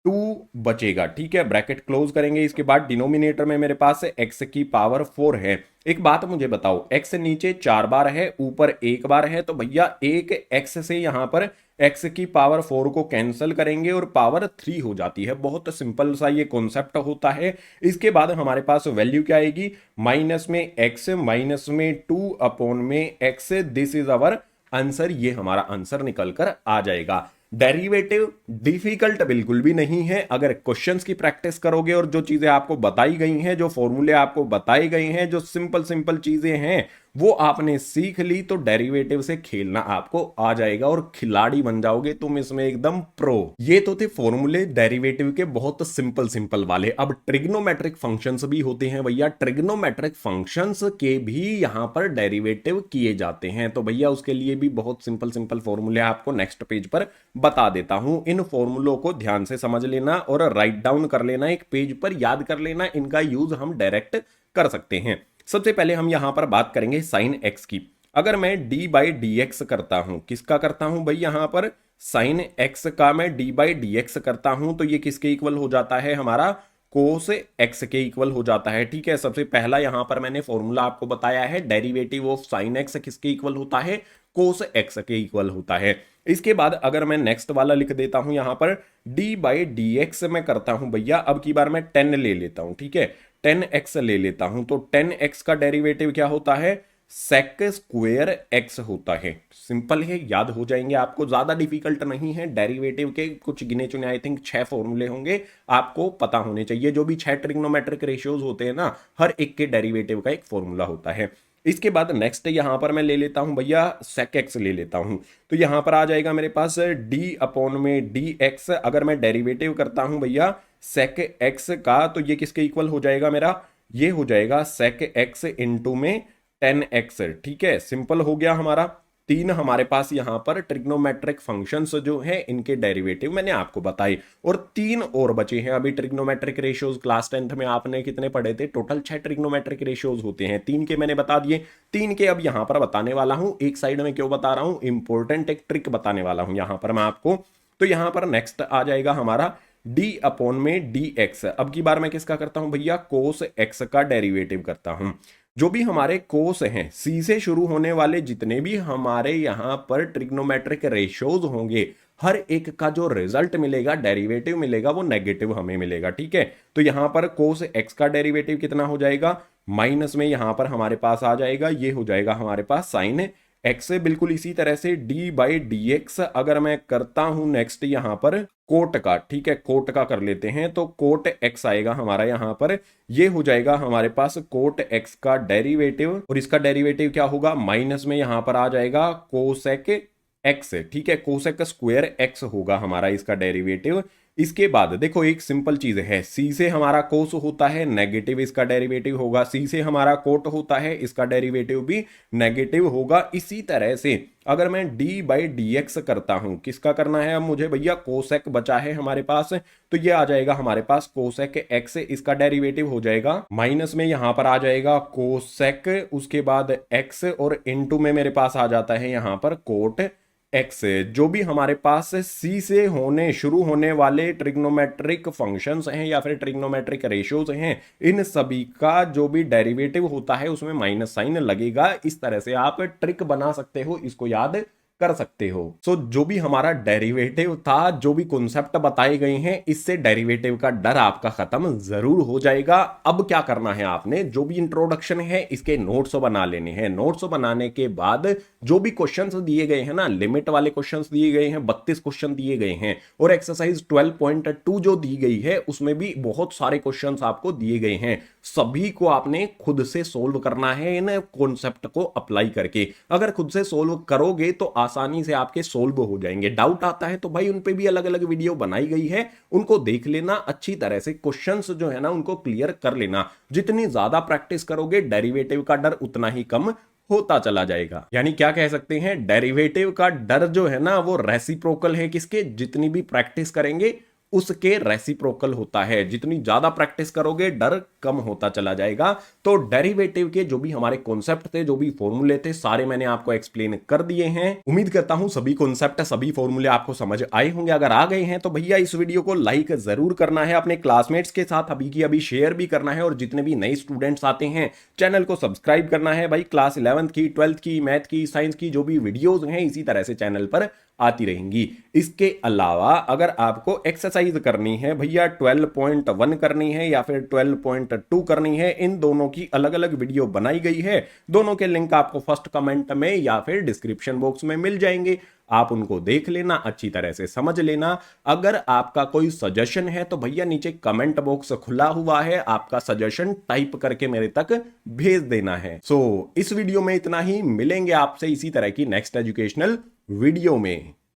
2 बचेगा। ठीक है, ब्रैकेट क्लोज करेंगे। इसके बाद डिनोमिनेटर में मेरे पास x की पावर 4 है। एक बात मुझे बताओ, x नीचे 4 बार है, ऊपर 1 बार है, तो भैया एक x से यहां पर x की पावर 4 को कैंसिल करेंगे और पावर 3 हो जाती है। बहुत सिंपल सा ये कॉन्सेप्ट होता है। इसके बाद हमारे पास वैल्यू क्या आएगी, माइनस में x माइनस में 2 अपॉन में x। This is our answer, ये हमारा आंसर निकल कर आ जाएगा। डेरिवेटिव डिफिकल्ट बिल्कुल भी नहीं है, अगर क्वेश्चंस की प्रैक्टिस करोगे और जो चीजें आपको बताई गई हैं, जो फॉर्मूले आपको बताए गए हैं, जो सिंपल सिंपल चीजें हैं वो आपने सीख ली तो डेरिवेटिव से खेलना आपको आ जाएगा और खिलाड़ी बन जाओगे तुम इसमें एकदम प्रो। ये तो थे फॉर्मूले डेरिवेटिव के बहुत सिंपल सिंपल वाले। अब ट्रिग्नोमेट्रिक फंक्शंस भी होते हैं भैया, ट्रिग्नोमेट्रिक फंक्शंस के भी यहां पर डेरिवेटिव किए जाते हैं, तो भैया उसके लिए भी बहुत सिंपल सिंपल फॉर्मूले आपको नेक्स्ट पेज पर बता देता हूं। इन फॉर्मूलों को ध्यान से समझ लेना और राइट डाउन कर लेना, एक पेज पर याद कर लेना, इनका यूज हम डायरेक्ट कर सकते हैं। सबसे पहले हम यहां पर बात करेंगे साइन एक्स की। अगर मैं डी बाई डी एक्स करता हूं, किसका करता हूं भाई, यहां पर साइन एक्स का मैं डी बाई डी एक्स करता हूं तो ये किसके इक्वल हो जाता है, हमारा कोस एक्स के इक्वल हो जाता है। ठीक है, सबसे पहला यहां पर मैंने फॉर्मूला आपको बताया है, डेरिवेटिव ऑफ साइन एक्स किसके इक्वल होता है, कोस एक्स के इक्वल होता है। इसके बाद अगर मैं नेक्स्ट वाला लिख देता हूं यहां पर डी बाई डी एक्स में करता हूं भैया, अब की बार मैं 10 ले लेता हूं। ठीक है, 10x ले लेता हूं तो 10x का डेरिवेटिव क्या होता है, सेक स्क्वायर x होता है। सिंपल है, याद हो जाएंगे आपको, ज्यादा डिफिकल्ट नहीं है। डेरिवेटिव के कुछ गिने चुने आई थिंक 6 फॉर्मूले होंगे, आपको पता होने चाहिए। जो भी 6 ट्रिग्नोमेट्रिक रेशियोज होते हैं ना, हर एक के डेरिवेटिव का एक फॉर्मूला होता है। इसके बाद नेक्स्ट यहां पर मैं ले लेता हूं भैया सेक एक्स ले लेता हूं, तो यहां पर आ जाएगा मेरे पास डी अपॉन में डी एक्स। अगर मैं डेरिवेटिव करता हूं भैया सेक एक्स का तो ये किसके इक्वल हो जाएगा मेरा, ये हो जाएगा सेक एक्स इंटू में 10x। ठीक है, सिंपल हो गया हमारा। तीन हमारे पास यहां पर ट्रिग्नोमेट्रिक फंक्शंस जो है इनके डेरिवेटिव मैंने आपको बताए, और तीन और बचे हैं अभी ट्रिग्नोमेट्रिक रेशियोज। क्लास 10th में आपने कितने पढ़े थे? टोटल 6 ट्रिग्नोमेट्रिक रेशियोज होते हैं, तीन के मैंने बता दिए, तीन के अब यहां पर बताने वाला हूं। एक साइड में क्यों बता रहा हूं? इंपॉर्टेंट एक ट्रिक बताने वाला हूं यहां पर मैं आपको। तो यहां पर नेक्स्ट आ जाएगा हमारा डी अपॉन में डी एक्स। अब की बार मैं किसका करता हूं भैया? कोस एक्स का डेरिवेटिव करता हूं। जो भी हमारे कोस हैं, सी से शुरू होने वाले जितने भी हमारे यहां पर ट्रिग्नोमेट्रिक रेशियोज होंगे, हर एक का जो रिजल्ट मिलेगा, डेरिवेटिव मिलेगा, वो नेगेटिव हमें मिलेगा। ठीक है, तो यहां पर कोस एक्स का डेरिवेटिव कितना हो जाएगा? माइनस में यहां पर हमारे पास आ जाएगा, ये हो जाएगा हमारे पास साइन एक्स। बिल्कुल इसी तरह से डी बाई डी एक्स अगर मैं करता हूं नेक्स्ट यहां पर कोट का, ठीक है, कोट का कर लेते हैं, तो कोट एक्स आएगा हमारा यहां पर, ये हो जाएगा हमारे पास कोट एक्स का डेरिवेटिव, और इसका डेरिवेटिव क्या होगा? माइनस में यहां पर आ जाएगा कोसेक एक्स। ठीक है, कोसेक स्क्वायर एक्स होगा हमारा इसका डेरिवेटिव। इसके बाद देखो एक सिंपल चीज है, सी से हमारा कोस होता है नेगेटिव, इसका डेरिवेटिव होगा, सी से हमारा कोट होता है, इसका डेरिवेटिव भी नेगेटिव होगा। इसी तरह से अगर मैं डी बाई डी एक्स करता हूं, किसका करना है अब मुझे भैया? कोसेक बचा है हमारे पास, तो ये आ जाएगा हमारे पास कोसेक एक्स, इसका डेरिवेटिव हो जाएगा माइनस में यहां पर आ जाएगा कोसेक, उसके बाद एक्स, और इनटू में मेरे पास आ जाता है यहां पर कोट एक्स। जो भी हमारे पास सी से होने शुरू होने वाले ट्रिग्नोमेट्रिक फंक्शंस हैं या फिर ट्रिग्नोमेट्रिक रेशियोज हैं, इन सभी का जो भी डेरिवेटिव होता है उसमें माइनस साइन लगेगा। इस तरह से आप ट्रिक बना सकते हो, इसको याद कर सकते हो। सो जो भी हमारा डेरिवेटिव था, जो भी कॉन्सेप्ट बताए गए हैं, इससे डेरिवेटिव का डर आपका खत्म जरूर हो जाएगा। अब क्या करना है आपने? जो भी इंट्रोडक्शन है इसके नोट्स बना लेने हैं। नोट्स बनाने के बाद जो भी क्वेश्चंस दिए गए हैं ना, लिमिट वाले क्वेश्चंस दिए गए हैं, 32 क्वेश्चन दिए गए हैं, और एक्सरसाइज 12.2 जो दी गई है उसमें भी बहुत सारे क्वेश्चंस आपको दिए गए हैं। सभी को आपने खुद से सोल्व करना है इन कॉन्सेप्ट को अप्लाई करके। अगर खुद से सोल्व करोगे तो आसानी से आपके सोल्व हो जाएंगे। डाउट आता है तो भाई उन पे भी अलग अलग वीडियो बनाई गई है, उनको देख लेना, अच्छी तरह से क्वेश्चंस जो है ना उनको क्लियर कर लेना। जितनी ज्यादा प्रैक्टिस करोगे डेरिवेटिव का डर उतना ही कम होता चला जाएगा। यानी क्या कह सकते हैं? डेरिवेटिव का डर जो है ना वो रेसिप्रोकल है किसके? जितनी भी प्रैक्टिस करेंगे उसके रेसिप्रोकल होता है। जितनी ज्यादा प्रैक्टिस करोगे डर कम होता चला जाएगा। तो डेरिवेटिव के जो भी हमारे कॉन्सेप्ट थे, जो भी फॉर्मूले थे, सारे मैंने आपको एक्सप्लेन कर दिए हैं। उम्मीद करता हूं सभी कॉन्सेप्ट, सभी फॉर्मूले आपको समझ आए होंगे। अगर आ गए हैं तो भैया इस वीडियो को लाइक जरूर करना है, अपने क्लासमेट्स के साथ अभी की अभी शेयर भी करना है, और जितने भी नए स्टूडेंट्स आते हैं चैनल को सब्सक्राइब करना है। भाई क्लास 11th की, 12th की, मैथ की, साइंस की जो भी वीडियोज हैं इसी तरह से चैनल पर आती रहेंगी। इसके अलावा अगर आपको एक्सरसाइज करनी है भैया, 12.1 करनी है या फिर 12.2 करनी है, इन दोनों की अलग अलग वीडियो बनाई गई है। दोनों के लिंक आपको फर्स्ट कमेंट में या फिर डिस्क्रिप्शन बॉक्स में मिल जाएंगे। आप उनको देख लेना, अच्छी तरह से समझ लेना। अगर आपका कोई सजेशन है तो भैया नीचे कमेंट बॉक्स खुला हुआ है, आपका सजेशन टाइप करके मेरे तक भेज देना है। सो इस वीडियो में इतना ही, मिलेंगे आपसे इसी तरह की नेक्स्ट एजुकेशनल वीडियो में।